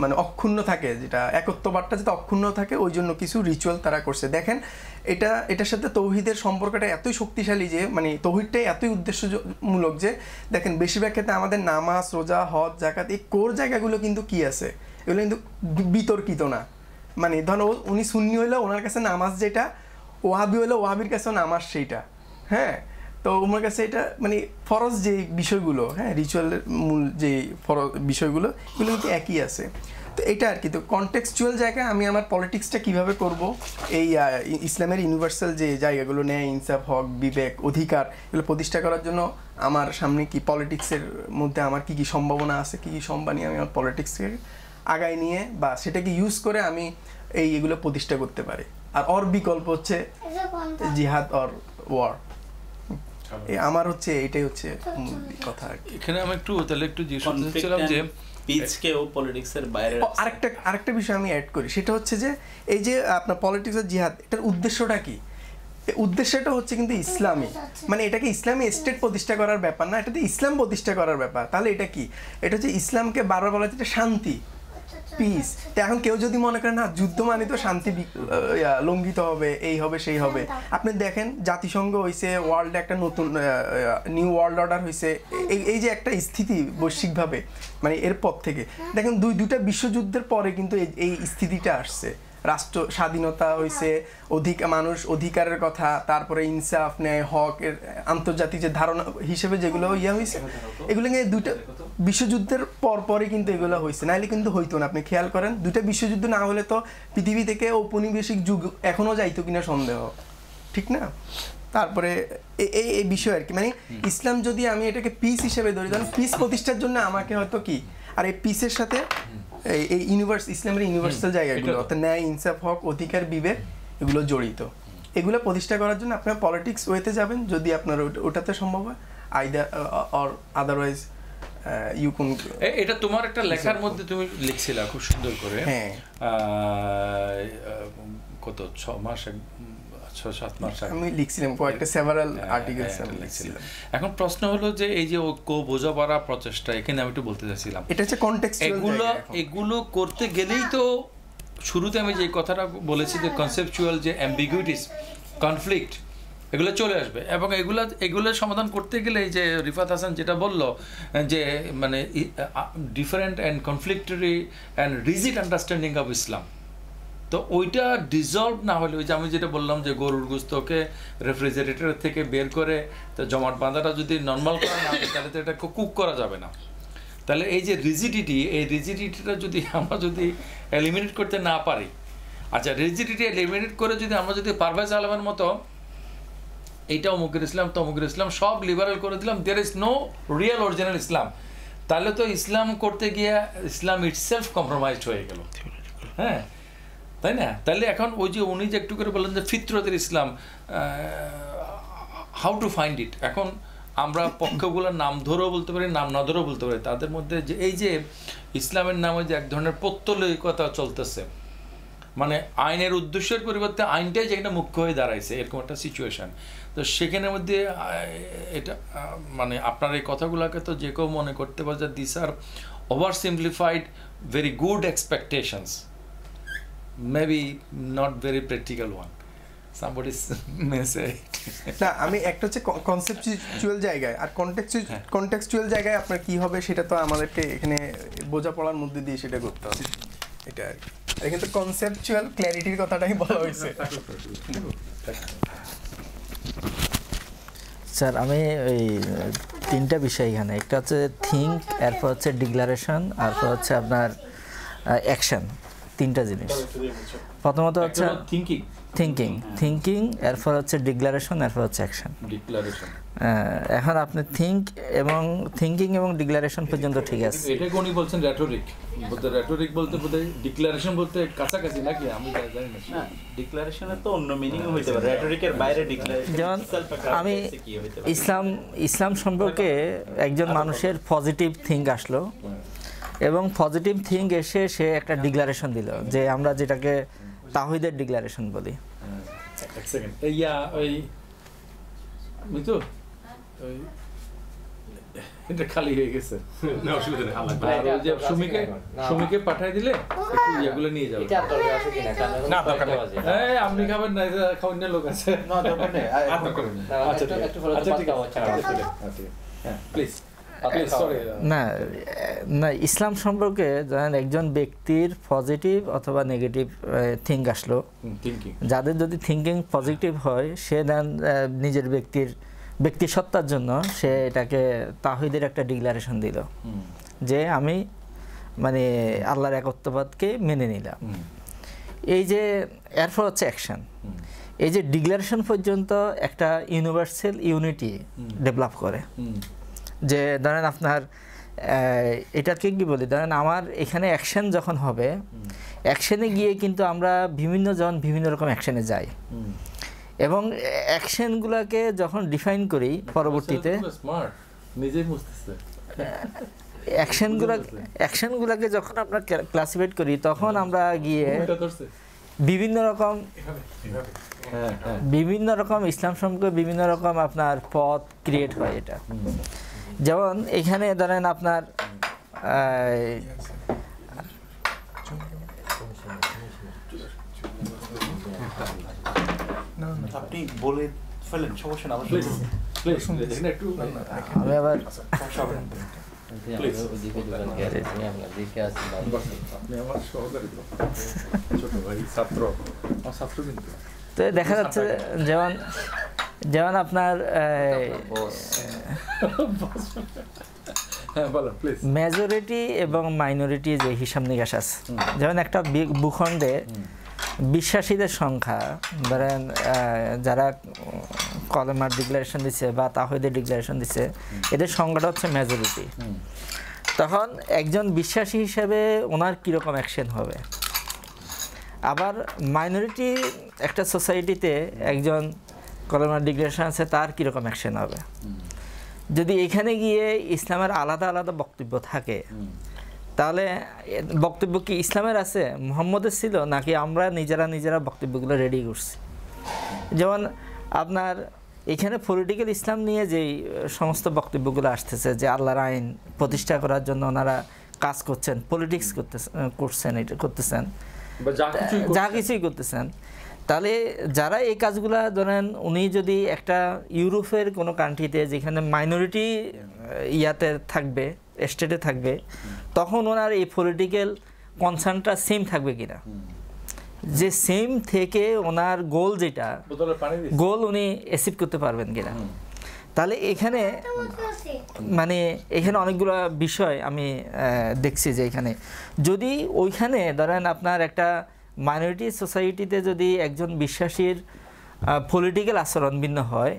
মানে অক্ষুণ্ণ থাকে, যেটা একত্ববাদটা যাতে অক্ষুণ্ণ থাকে, ওই জন্য কিছু রিচুয়াল তারা করছে। দেখেন এটার সাথে তৌহিদের সম্পর্কটা এতই শক্তিশালী যে মানে তৌহিদটাই এতই উদ্দেশ্যমূলক যে দেখেন বেশিরভাগ ক্ষেত্রে আমাদের নামাজ, রোজা, হজ, জাকাত এই কোর জায়গাগুলো কিন্তু কি আছে, এগুলো কিন্তু বিতর্কিত না। মানে ধরো উনি সুন্নি হইলেও ওনার কাছে নামাজ যেটা, ওয়াহাবি হইলেও ওয়াহাবির কাছেও নামাজ সেইটা। হ্যাঁ, তো ওনার কাছে এটা মানে ফরজ যে বিষয়গুলো, হ্যাঁ রিচুয়ালের মূল যে ফরজ বিষয়গুলো, এগুলো কিন্তু একই আছে। তো এটা আর কি। তো কনটেক্সচুয়াল জায়গায় আমি আমার পলিটিক্সটা কীভাবে করব, এই ইসলামের ইউনিভার্সাল যে জায়গাগুলো, ন্যায়, ইনসাফ, হক, বিবেক, অধিকার, এগুলো প্রতিষ্ঠা করার জন্য আমার সামনে কি পলিটিক্সের মধ্যে আমার কী কী সম্ভাবনা আছে, কী কী সম্ভাবনা আমি আমার পলিটিক্সকে আগায় নিয়ে বা সেটাকে ইউজ করে আমি এগুলো প্রতিষ্ঠা করতে পারি। আর ওর বিকল্প হচ্ছে জিহাদ অর ওয়ার। আমার হচ্ছে এটাই হচ্ছে কথা। এখানে আমি তাহলে একটু জিজ্ঞেস করছিলাম যে পিচকেও পলিটিক্সের বাইরে আরেকটা বিষয় আমি অ্যাড করি, সেটা হচ্ছে যে এই যে আপনার পলিটিক্স আর জিহাদ, এটার উদ্দেশ্যটা কি? উদ্দেশ্যটা হচ্ছে কিন্তু ইসলামী, মানে এটাকে ইসলামী স্টেট প্রতিষ্ঠা করার ব্যাপার না, এটাতে ইসলাম প্রতিষ্ঠা করার ব্যাপার। তাহলে এটা কি? এটা হচ্ছে ইসলামকে বারবার বলা হচ্ছে শান্তি, পিস। তো এখন কেউ যদি মনে করে না যুদ্ধ মানে তো শান্তি লঙ্ঘিত হবে, এই হবে সেই হবে, আপনি দেখেন জাতিসংঘ হয়েছে, ওয়ার্ল্ডে একটা নতুন নিউ ওয়ার্ল্ড অর্ডার হয়েছে, এই যে একটা স্থিতি বৈশ্বিকভাবে, মানে এর পর থেকে দেখেন দুইটা বিশ্বযুদ্ধের পরে কিন্তু এই স্থিতিটা আসছে। রাষ্ট্র স্বাধীনতা হয়েছে, মানুষ অধিকারের কথা, তারপরে ইনসাফ, ন্যায়, হক এর আন্তর্জাতিক যে ধারণা হিসেবে যেগুলো হয়েছে, এগুলো নিয়ে দুইটা বিশ্বযুদ্ধের পরই কিন্তু এগুলো হয়েছে, নাহলে কিন্তু হইতো না। আপনি খেয়াল করেন, দুইটা বিশ্বযুদ্ধ না হলে তো পৃথিবী থেকে ঔপনিবেশিক যুগ এখনো যাইতো কিনা সন্দেহ, ঠিক না? তারপরে এই বিষয় আর কি, মানে ইসলাম যদি আমি এটাকে পিস হিসেবে ধরি, ধরেন পিস প্রতিষ্ঠার জন্য আমাকে হয়তো কি, আর এই পিসের সাথে এই ইসলামের ইউনিভার্সাল জায়গাগুলো অর্থাৎ ন্যায়, ইনসাফ, হক, অধিকার, বিবেক এগুলো জড়িত। এগুলো প্রতিষ্ঠা করার জন্য আপনার পলিটিক্স ওয়েতে যাবেন যদি আপনার ওটাতে সম্ভব হয়, অর আদারওয়াইজ ইউ ক্যান। এটা তোমার একটা লেখার মধ্যে তুমি লিখছিলা খুব সুন্দর করে, হ্যাঁ কত 6 মাস 6-7 মাস আমি লিখছিলাম কয়েকটা সেভারাল আর্টিকেলস আমি লিখছিলাম। এখন প্রশ্ন হলো যে এই যে ঐক্য বোঝাপড়া প্রচেষ্টা, এখানে আমি একটু বলতে চাইছিলাম এটা হচ্ছে কনটেক্সচুয়াল। এগুলো করতে গেলেই তো শুরুতে আমি যে কথাটা বলেছি যে কনসেপচুয়াল যে অ্যাম্বিগুইটিস, কনফ্লিক্ট, এগুলো চলে আসবে, এবং এগুলো সমাধান করতে গেলে যে রিফাত হাসান যেটা বললো যে মানে different and conflictory and rigid understanding of Islam, তো ওইটা ডিজলভ না হলে, ওই যে আমি যেটা বললাম যে গরুর গোস্তকে রেফ্রিজারেটর থেকে বের করে তো জমাট বাঁধাটা যদি নর্মাল করা না হয় তাহলে তো এটা কুক করা যাবে না। তাহলে এই যে রিজিডিটিটা যদি আমরা যদি এলিমিনেট করতে না পারি, আচ্ছা রিজিডিটি এলিমিনেট করে যদি আমরা যদি পারভেজ আলমের মতো এইটা অমুকের ইসলাম তমুকের ইসলাম সব লিবারেল করে দিলাম, there is no real original Islam, তাহলে তো ইসলাম করতে গিয়ে ইসলাম ইটসেলফ কম্প্রোমাইজড হয়ে গেল, হ্যাঁ তাই না? তাহলে এখন ওই যে উনি যে একটু করে বললেন যে ফিতরতের ইসলাম, হাউ টু ফাইন্ড ইট, এখন আমরা পক্ষগুলোর নাম ধরেও বলতে পারি, নাম না ধরেও বলতে পারি, তাদের মধ্যে যে এই যে ইসলামের নামে যে এক ধরনের পৌত্তলিকতা চলতেছে, মানে আইনের উদ্দেশ্যের পরিবর্তে আইনটাই যেখানে মুখ্য হয়ে দাঁড়াইছে, এরকম একটা সিচুয়েশান। তো সেখানের মধ্যে এটা মানে আপনার এই কথাগুলোকে তো যে কেউ মনে করতে পারে যে this are over simplified very good expectations, maybe not very practical one, somebody may say না আমি একটা হচ্ছে কনসেপচুয়াল জায়গায়, আর কনটেক্সচুয়াল জায়গায় আপনার কি হবে সেটা তো আমাদেরকে এখানে বোঝাপড়ার মধ্যে দিয়ে সেটা করতে হবে, এটা আর কি। এটা কিন্তু কনসেপচুয়াল ক্ল্যারিটির কথাটাই বলা হয়েছে। স্যার আমি ওই তিনটা বিষয় এখানে, একটা হচ্ছে থিঙ্ক, এরপর হচ্ছে ডিক্লারেশন, এরপর হচ্ছে আপনার অ্যাকশন, তিনটা জিনিস। প্রথমত হচ্ছে থিঙ্কিং, এরপর হচ্ছে ডিক্লারেশন, এরপর হচ্ছে অ্যাকশন। এখন আপনি থিঙ্কিং এবং ডিক্লারেশন পর্যন্ত ঠিক আছে। এটা কোনি বলছেন রেটরিক, রেটরিক বলতে বোধহয় ডিক্লারেশন বলতে কাছাকাছি নাকি, আমি জানি না। ডিক্লারেশনের তো অন্য মিনিং হইতে পারে, রেটরিকের বাইরে ডিক্লারেশন। যেমন আমি ইসলাম সম্পর্কে একজন মানুষের পজিটিভ থিঙ্ক আসলো, এবং পজিটিভ থিঙ্ক এসে সে একটা ডিক্লারেশন দিল, যে আমরা যেটাকে তাওহীদের ডিক্লারেশন বলি। এক সেকেন্ড, ওই মিতু ওই এটা খালি হয়ে গেছে, না অসুবিধা নেই, আল্লাহ আর ওই যে সুমিকে পাঠিয়ে দিলে একটু এগুলো নিয়ে যাবে। এটা দরকার আছে কিনা? না দরকার নেই, আপনি খাবেন না, খাওয়ার লোক আছে। না দরকার নেই, আচ্ছা ঠিক আছে, হ্যাঁ প্লিজ। না, ইসলাম সম্পর্কে ধরেন একজন ব্যক্তির পজিটিভ অথবা নেগেটিভ থিঙ্ক আসলো, যাদের যদি থিঙ্কিং পজিটিভ হয় সে দেন নিজের ব্যক্তি সত্তার জন্য সে এটাকে তাওহীদের একটা ডিক্লারেশন দিল, যে আমি মানে আল্লাহর একত্ববাদকে মেনে নিলাম। এই যে এরপর হচ্ছে অ্যাকশন, এই যে ডিক্লারেশন পর্যন্ত একটা ইউনিভার্সাল ইউনিটি ডেভেলপ করে, যে ধরেন আপনার এটাকে কি বলি, ধরেন আমার এখানে অ্যাকশন যখন হবে, অ্যাকশনে গিয়ে কিন্তু আমরা বিভিন্ন রকম অ্যাকশনে যাই, এবং অ্যাকশনগুলোকে যখন ডিফাইন করি পরবর্তীতে অ্যাকশনগুলোকে যখন আমরা ক্লাসিফাইড করি, তখন আমরা গিয়ে বিভিন্ন রকম ইসলাম সম্পর্কে বিভিন্ন রকম আপনার পথ ক্রিয়েট হয়। এটা যেমন এখানে ধরেন আপনার আপনি বলে ফেলেন, সমস্যা না। আমি আবার তো দেখা যাচ্ছে যেমন আপনার মেজরিটি এবং মাইনরিটি যে হিসাব নিকাশ আছে, যেমন একটা ভূখণ্ডে বিশ্বাসীদের সংখ্যা ধরেন যারা কলেমার ডিক্লারেশন দিচ্ছে বা তাওহীদের ডিক্লারেশন দিচ্ছে, এদের সংখ্যাটা হচ্ছে মেজরিটি। তখন একজন বিশ্বাসী হিসেবে ওনার কীরকম অ্যাকশন হবে। আবার মাইনরিটি একটা সোসাইটিতে একজন কলেমার ডিক্লারেশন আছে, তার কীরকম অ্যাকশন হবে। যদি এখানে গিয়ে ইসলামের আলাদা আলাদা বক্তব্য থাকে, তাহলে বক্তব্য কি ইসলামের আছে, মুহাম্মদের ছিল, নাকি আমরা নিজেরা বক্তব্যগুলো রেডি করছি। যেমন আপনার এখানে পলিটিক্যাল ইসলাম নিয়ে যেই সমস্ত বক্তব্যগুলো আসতেছে, যে আল্লাহর আইন প্রতিষ্ঠা করার জন্য ওনারা কাজ করছেন, পলিটিক্স করতেছেন যা কিছুই করতেছেন, তাহলে যারা এই কাজগুলা ধরেন, উনি যদি একটা ইউরোপের কোনো কান্ট্রিতে যেখানে মাইনরিটি ইয়াতে থাকবে, স্টেটে থাকবে, তখন ওনার এই পলিটিক্যাল কনসার্নটা সেম থাকবে কিনা, যে সেম থেকে ওনার গোল যেটা গোল উনি অ্যাচিভ করতে পারবেন কিনা। তাহলে এখানে এখানে অনেকগুলো বিষয় আমি দেখছি, যে এখানে যদি ওইখানে ধরেন আপনার একটা মাইনরিটি সোসাইটিতে যদি একজন বিশ্বাসীর পলিটিক্যাল আচরণ ভিন্ন হয়,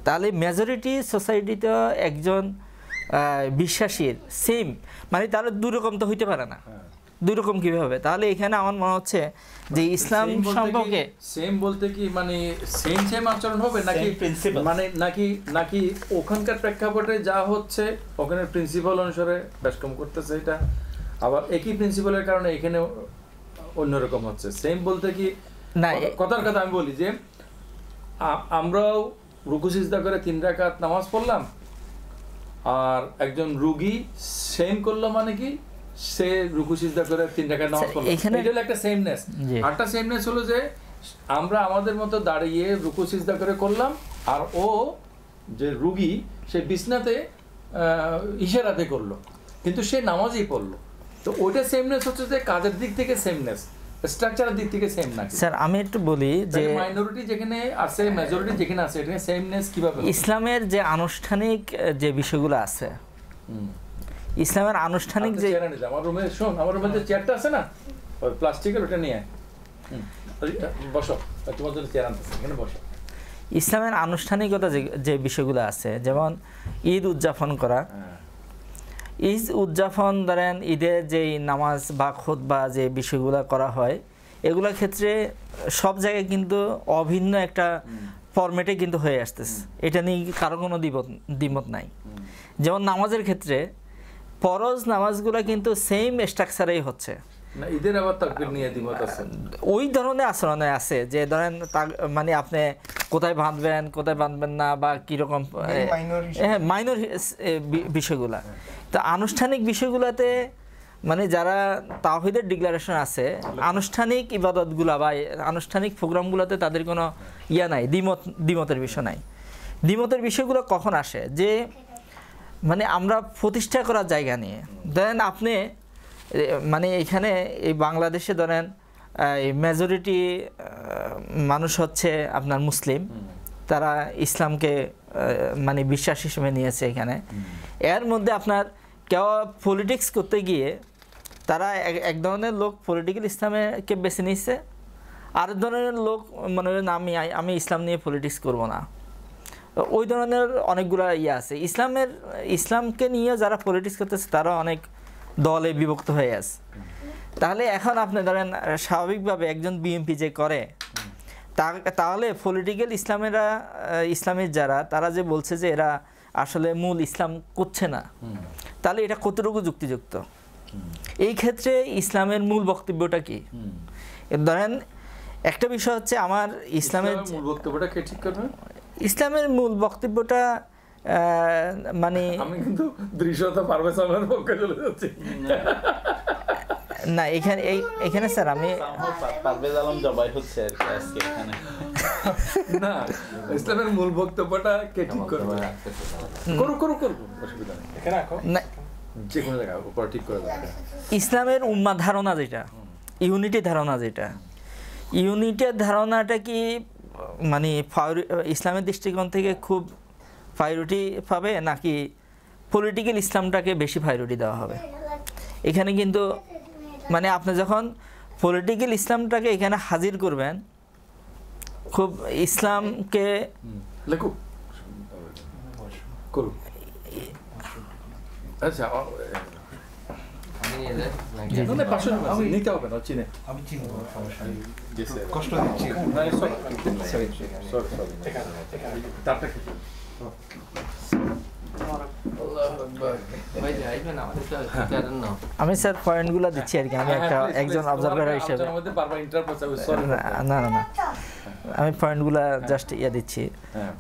তাহলে মেজরিটি সোসাইটিতে একজন বিশ্বাসীর সেম তাহলে দুই রকম তো হইতে পারে না। দুই রকম কিভাবে হবে? তাহলে এখানে আমার মনে হচ্ছে যে ইসলাম সম্পর্কে সেম বলতে কি সেম আচরণ হবে, নাকি নাকি ওখানকার প্রেক্ষাপটে যা হচ্ছে ওখানে প্রিন্সিপাল অনুসারে কাজকর্ম করতেছে, এটা আবার একই প্রিন্সিপালের কারণে এখানে অন্যরকম হচ্ছে। সেম বলতে কি না, কথার কথা আমি বলি যে আমরাও রুকু সিজদা করে 3 রাকাত নামাজ পড়লাম, আর একজন রোগী সেম করলো, মানে কি সে রুকু সিজদা করে 3 রাকাত নামাজ পড়লো, এটা হলো একটা সেমনেস। আরেকটা সেমনেস হলো যে আমরা আমাদের মতো দাঁড়িয়ে রুকু সিজদা করে করলাম, আর ও যে রোগী সে বিছনাতে ইশারাতে করলো, কিন্তু সে নামাজই পড়লো। তো ওইটা সেমনেস হচ্ছে যে কাজের দিক থেকে সেমনেস, স্ট্রাকচারের দিক থেকে সেম নাকি স্যার আমি একটু বলি যে মাইনরিটি যেখানে আছে মেজরিটি যেখানে আছে এটা সেমনেস কিভাবে ইসলামের যে আনুষ্ঠানিক যে বিষয়গুলো আছে, ইসলামের আনুষ্ঠানিক যে আমার রুমে শোন, আমার রুমে যে চেয়ারটা আছে না ওই প্লাস্টিকের, ওটা নিয়ে বসো, তোমার জন্য চেয়ার আনতেছে, এখানে বসো। ইসলামের আনুষ্ঠানিকতা যে বিষয়গুলো আছে, যেমন ঈদ উদযাপন করা, ঈদ উদযাপন ধরেন ঈদের যেই নামাজ বা খুতবা যে বিষয়গুলো করা হয়, এগুলোর ক্ষেত্রে সব জায়গায় কিন্তু অভিন্ন একটা ফরম্যাটে কিন্তু হয়ে আসতেছে, এটা নিয়ে কারো কোনো দ্বিমত নাই। যেমন নামাজের ক্ষেত্রে ফরজ নামাজগুলো কিন্তু সেম স্ট্রাকচারেই হচ্ছে, ঈদের আবার তাকবীর নিয়ে দ্বিমত আছে, ওই ধরনের আচরণে আছে যে ধরেন মানে আপনি কোথায় বাঁধবেন কোথায় বাঁধবেন না বা কীরকম মাইনর বিষয়গুলা। তো আনুষ্ঠানিক বিষয়গুলোতে মানে যারা তাওহীদের ডিক্লারেশন আছে, আনুষ্ঠানিক ইবাদতগুলা বা আনুষ্ঠানিক প্রোগ্রামগুলোতে তাদের কোনো ইয়া নাই, দ্বিমতের বিষয় নাই। দ্বিমতের বিষয়গুলো কখন আসে, যে মানে আমরা প্রতিষ্ঠা করার জায়গা নিয়ে ধরেন আপনি মানে এখানে এই বাংলাদেশে ধরেন মেজরিটি মানুষ হচ্ছে আপনার মুসলিম, তারা ইসলামকে মানে বিশ্বাস হিসেবে নিয়েছে এখানে। এর মধ্যে আপনার কেউ পলিটিক্স করতে গিয়ে তারা এক ধরনের লোক পলিটিক্যাল ইসলামকে বেছে নিচ্ছে, আর ধরনের লোক মনে করেন আমি ইসলাম নিয়ে পলিটিক্স করব না, ওই ধরনের অনেকগুলো ইয়ে আছে। ইসলামকে নিয়ে যারা পলিটিক্স করতেছে তারা অনেক দলে বিভক্ত হয়ে আছে। তাহলে এখন আপনি ধরেন স্বাভাবিকভাবে একজন বিএনপি যে করে, তাহলে পলিটিক্যাল ইসলামের যারা তারা যে বলছে যে এরা আসলে মূল ইসলাম করছে না, তাহলে এটা কতটুকু যুক্তিযুক্ত? এই ক্ষেত্রে ইসলামের মূল বক্তব্যটা কি? ধরেন একটা বিষয় হচ্ছে আমার ইসলামের মূল বক্তব্যটা কে ঠিক করবে? ইসলামের মূল বক্তব্যটা মানে আমি কিন্তু দৃশ্যতা পারভেজ আলমের পক্ষে চলে যাচ্ছি না, এখানে স্যার আমি পারভেজ আলম জবাই হচ্ছে আর কি আজকে এখানে। না, ইসলামের মূল বক্তব্যটা কে ঠিক করবে? করো অসুবিধা নেই, এখানে রাখো, যে কোনো জায়গায় উপর ঠিক করে দাও। ইসলামের উম্মাহ ধারণা যেটা, ইউনিটি ধারণা যেটা, ইউনিটের ধারণাটা কি মানে ইসলামের দৃষ্টিকোণ থেকে খুব প্রায়োরিটি পাবে, নাকি পলিটিক্যাল ইসলামটাকে বেশি প্রায়োরিটি দেওয়া হবে? এখানে কিন্তু মানে আপনি যখন পলিটিক্যাল ইসলামটাকে এখানে হাজির করবেন, খুব ইসলামকে লেখো করো। আচ্ছা নিতে হবে না, চিনে আমি চিনব, সমস্যা নেই, কষ্ট দিচ্ছি তারটা খেতে আমি স্যার পয়েন্টগুলো দিচ্ছি আর কি, আমি একজন অবজারভার হিসেবে। না না না, আমি পয়েন্টগুলো জাস্ট দিচ্ছি।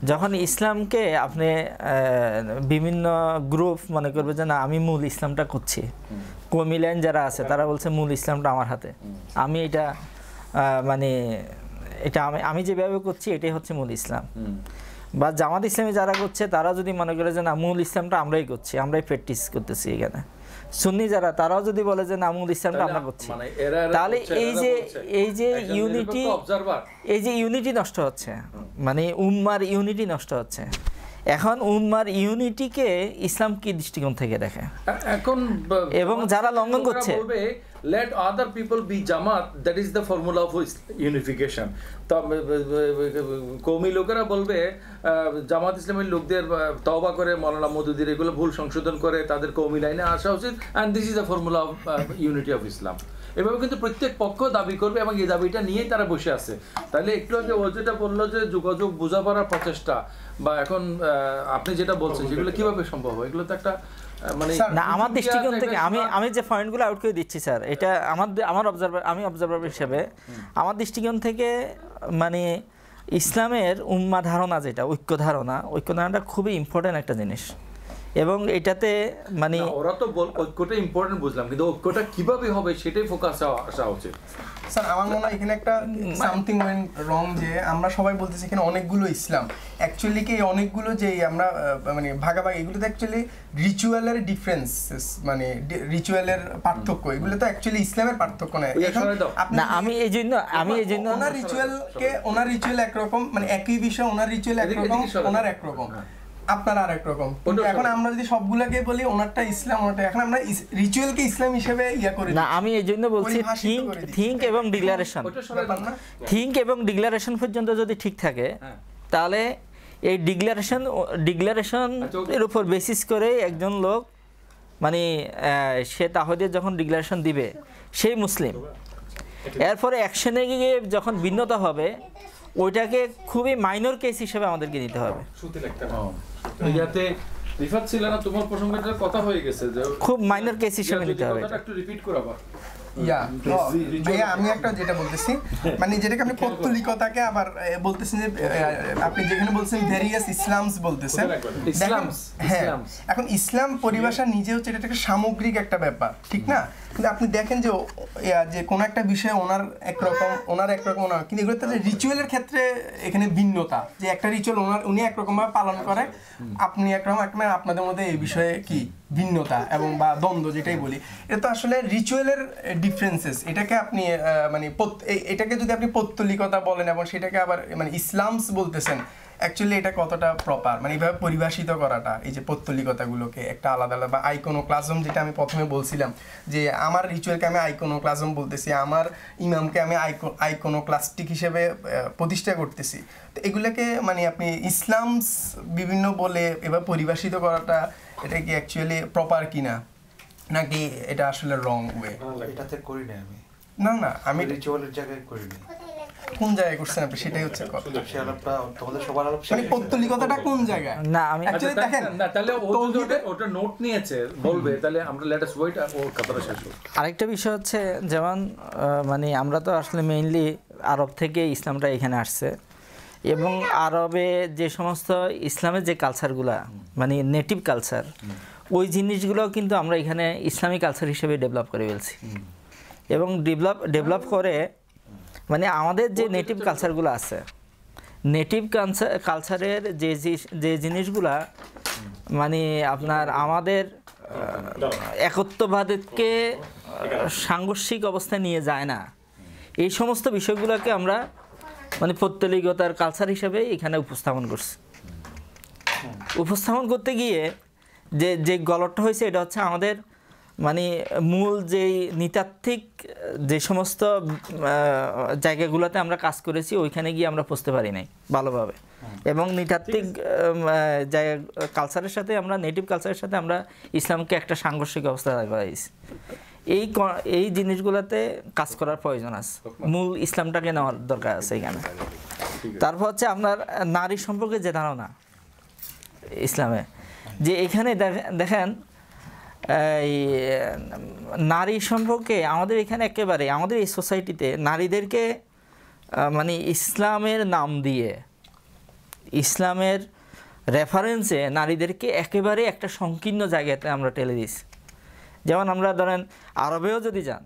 যখন ইসলামকে আপনি বিভিন্ন গ্রুপ মনে করবে যে না আমি মূল ইসলামটা করছি, কমিলাইন যারা আছে তারা বলছে মূল ইসলামটা আমার হাতে, আমি এটা মানে এটা আমি যেভাবে করছি এটাই হচ্ছে মূল ইসলাম। বা জামাত ইসলামী যারা করছে তারা যদি মনে করে যে না মূল ইসলামটা আমরাই করছি, আমরাই প্র্যাকটিস করতেছি এখানে, সুন্নি যারা তারাও যদি বলে যে না মূল ইসলামটা আমরা করছি, তাহলে এই যে ইউনিটি নষ্ট হচ্ছে, মানে উম্মার ইউনিটি নষ্ট হচ্ছে। এখন উম্মার ইউনিটিকে ইসলাম কি দৃষ্টিকোণ থেকে দেখে এখন, এবং যারা লঙ্ঘন করছে let other people be Jamaat, that is the formula of unification. তো কওমি লোকেরা বলবে জামাত ইসলামের লোকদের তওবা করে মাওলানা মওদুদির এগুলো ভুল সংশোধন করে তাদের কওমি লাইনে আসা উচিত, and this is the formula of unity of Islam. এভাবে কিন্তু প্রত্যেক পক্ষ দাবি করবে এবং এই দাবিটা নিয়েই তারা বসে আছে। তাহলে একটু আগে ও যেটা বললো যে যোগাযোগ বোঝাপড়ার প্রচেষ্টা বা এখন আপনি যেটা বলছেন সেগুলো কিভাবে সম্ভব হয়, এগুলো তো একটা মানে না আমার দৃষ্টিকোণ থেকে আমি যে পয়েন্টগুলো আউট করে দিচ্ছি স্যার, এটা আমি অবজারভার হিসেবে আমার দৃষ্টিকোণ থেকে মানে ইসলামের উম্মাহ ধারণা যেটা ঐক্য ধারণাটা খুবই ইম্পর্টেন্ট একটা জিনিস। এবং এটাতে মানে ওরা তো ঐক্যটা ইম্পর্টেন্ট বুঝলাম, কিন্তু ঐক্যটা কিভাবে হবে সেটাই ফোকাস আসা উচিত। স্যার আমার মনে হয় এখানে একটা সামথিং ওয়েন্ট রং, যে আমরা সবাই বলতেছি এখানে অনেকগুলো ইসলাম, অ্যাকচুয়ালি কি অনেকগুলো যে আমরা মানে ভাগাভাগি, এগুলো তো অ্যাকচুয়ালি রিচুয়ালের ডিফারেন্সেস, মানে রিচুয়ালের পার্থক্য, এগুলো তো অ্যাকচুয়ালি ইসলামের পার্থক্য নয়। না আমি এই জন্য ওনার রিচুয়াল একরকম, মানে একই বিষয়, ওনার রিচুয়াল একরকম, ওনার একরকম, আপনার আর এক রকম। এখন আমরা যদি সবগুলাকে বলি ওনারটা ইসলাম, ওনারটা, এখন আমরা রিচুয়ালকে ইসলাম হিসেবে ইয়া করি না। আমি এই জন্য বলছি থিঙ্ক এবং ডিক্লারেশন পর্যন্ত যদি ঠিক থাকে তাহলে এই ডিক্লারেশন এর উপর বেসিস করে একজন লোক মানে সে তাওহীদের যখন ডিক্লারেশন দিবে সেই মুসলিম, এরপরে অ্যাকশনে গিয়ে যখন ভিন্নতা হবে ওইটাকে খুবই মাইনর কেস হিসেবে আমাদেরকে নিতে হবে। ইয়াতে রিফাত ছিল না, তোমার প্রসঙ্গটার কথা হয়ে গেছে যে খুব মাইনর কেস হিসেবে নিতে হবে। কথাটা একটু রিপিট করো আবার। আমি একটা যেটা বলতেছি, মানে যেটাকে আপনি পৌত্তলিকতাকে আবার বলতেছেন, যে আপনি যেখানে বলছেন ভেরিয়াস ইসলামস বলতেছেন, হ্যাঁ, এখন ইসলাম পরিভাষা নিজে হচ্ছে এটা একটা সামগ্রিক একটা ব্যাপার, ঠিক না? কিন্তু আপনি দেখেন যে কোন একটা বিষয়ে ওনার একরকম, কিন্তু এগুলো রিচুয়ালের ক্ষেত্রে এখানে ভিন্নতা, যে একটা রিচুয়াল উনি একরকম ভাবে পালন করে, আপনি একরকম, আপনাদের মধ্যে এই বিষয়ে কি ভিন্নতা এবং বা দ্বন্দ্ব যেটাই বলি, এটা তো আসলে রিচুয়ালের ডিফারেন্সেস। এটাকে আপনি মানে এটাকে যদি আপনি পৌত্তলিকতা বলেন এবং সেটাকে আবার মানে ইসলামস বলতেছেন, অ্যাকচুয়ালি এটা কতটা প্রপার, মানে এইভাবে পরিভাষিত করাটা, এই যে পৌত্তলিকতাগুলোকে একটা আলাদা আলাদা, বা আইকোনোক্লাজম যেটা আমি প্রথমে বলছিলাম, যে আমার রিচুয়ালকে আমি আইকোনোক্লাজম বলতেছি, আমার ইমামকে আমি আইকোনোক্লাস্টিক হিসেবে প্রতিষ্ঠা করতেছি, তো এগুলোকে মানে আপনি ইসলামস বিভিন্ন বলে এবার পরিভাষিত করাটা, এটা কি অ্যাকচুয়ালি প্রপার কিনা, নাকি এটা আসলে রং ওয়ে? এটাতে করি না আমি, না আমি রিচুয়ালের জায়গায় করি না। কোন জায়গায় করছেন আপনি, সেটাই হচ্ছে কথা। তোমাদের সবার আলাপ, মানে পৌত্তলিকতাটা কোন জায়গায়? না আমি অ্যাকচুয়ালি দেখেন না, তাহলে ওটা নোট নিয়েছে বলবে, তাহলে আমরা লেট আস ওয়েট, ওর কথাটা শেষ হোক। আরেকটা বিষয় হচ্ছে, যেমন মানে আমরা তো আসলে মেইনলি আরব থেকে ইসলামটা এখানে আসছে, এবং আরবে যে সমস্ত ইসলামের যে কালচারগুলা মানে নেটিভ কালচার, ওই জিনিসগুলো কিন্তু আমরা এখানে ইসলামী কালচার হিসেবে ডেভেলপ করে ফেলছি, এবং ডেভেলপ করে মানে আমাদের যে নেটিভ কালচারগুলো আছে, নেটিভ কালচারের যে জিনিসগুলা মানে আপনার আমাদের একত্ববাদকে সাংঘর্ষিক অবস্থায় নিয়ে যায় না, এই সমস্ত বিষয়গুলোকে আমরা মানে পৌত্তলিকতার কালচার হিসেবে এখানে উপস্থাপন করছি। উপস্থাপন করতে গিয়ে যে গলতটা হয়েছে, এটা হচ্ছে আমাদের মানে মূল যেই নৃতাত্ত্বিক যে সমস্ত জায়গাগুলোতে আমরা কাজ করেছি, ওইখানে গিয়ে আমরা পৌঁছতে পারি নাই ভালোভাবে, এবং নৃতাত্ত্বিক জায়গা কালচারের সাথে আমরা নেটিভ কালচারের সাথে আমরা ইসলামকে একটা সাংঘর্ষিক অবস্থা দাঁড় করাইছি। এই জিনিসগুলোতে কাজ করার প্রয়োজন আছে, মূল ইসলামটাকে নেওয়ার দরকার আছে এখানে। তারপর হচ্ছে আপনার নারী সম্পর্কে যে ধারণা ইসলামে, যে এখানে দেখেন এই নারী সম্পর্কে আমাদের এখানে একেবারে আমাদের এই সোসাইটিতে নারীদেরকে মানে ইসলামের নাম দিয়ে, ইসলামের রেফারেন্সে নারীদেরকে একেবারে একটা সংকীর্ণ জায়গাতে আমরা ঠেলে দিয়েছি। যেমন আমরা ধরেন আরবেও যদি যান,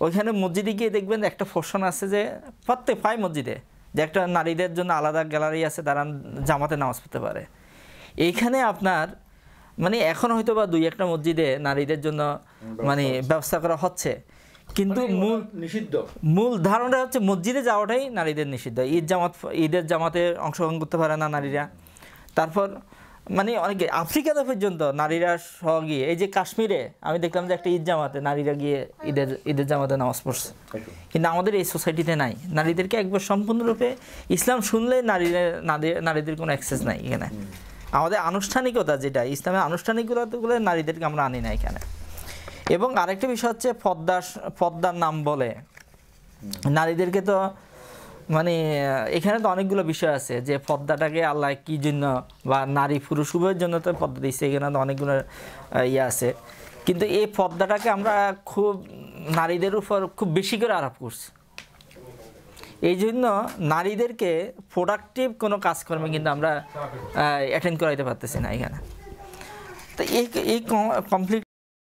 ওইখানে মসজিদে গিয়ে দেখবেন একটা পোরশন আছে যে প্রত্যেক 5 মসজিদে যে একটা নারীদের জন্য আলাদা গ্যালারি আছে, তারা জামাতে নামাজ পড়তে পারে। এইখানে আপনার মানে এখন হয়তো বা 2-1টা মসজিদে নারীদের জন্য মানে ব্যবস্থা করা হচ্ছে, কিন্তু মূল ধারণা হচ্ছে মসজিদে যাওয়াটাই নারীদের নিষিদ্ধ। ঈদের জামাতে অংশগ্রহণ করতে পারে না নারীরা। তারপর মানে অনেকে আফ্রিকাতে পর্যন্ত নারীরা সহ গিয়ে, এই যে কাশ্মীরে আমি দেখলাম যে একটা ঈদ জামাতে নারীরা গিয়ে ঈদের জামাতে নামাজ পড়ছে, কিন্তু আমাদের এই সোসাইটিতে নাই। নারীদেরকে একবার সম্পূর্ণরূপে ইসলাম শুনলে নারীদের কোনো অ্যাক্সেস নাই এখানে। আমাদের আনুষ্ঠানিকতা যেটা ইসলামের আনুষ্ঠানিকতাগুলো নারীদেরকে আমরা আনি না এখানে। এবং আরেকটা বিষয় হচ্ছে পর্দার নাম বলে নারীদেরকে তো মানে এখানে তো অনেকগুলো বিষয় আছে, যে পর্দাটাকে আল্লাহ কি জন্য বা নারী পুরুষ উভয়ের জন্য তো পর্দা দিচ্ছে, এখানে তো অনেকগুলো ইয়ে আছে, কিন্তু এই পর্দাটাকে আমরা খুব নারীদের উপর খুব বেশি করে আরোপ করছি। এই জন্য নারীদেরকে প্রোডাক্টিভ কোনো কাজকর্মে কিন্তু আমরা অ্যাটেন্ড করাইতে পারতেছি না এখানে। তো এই কমপ্লিট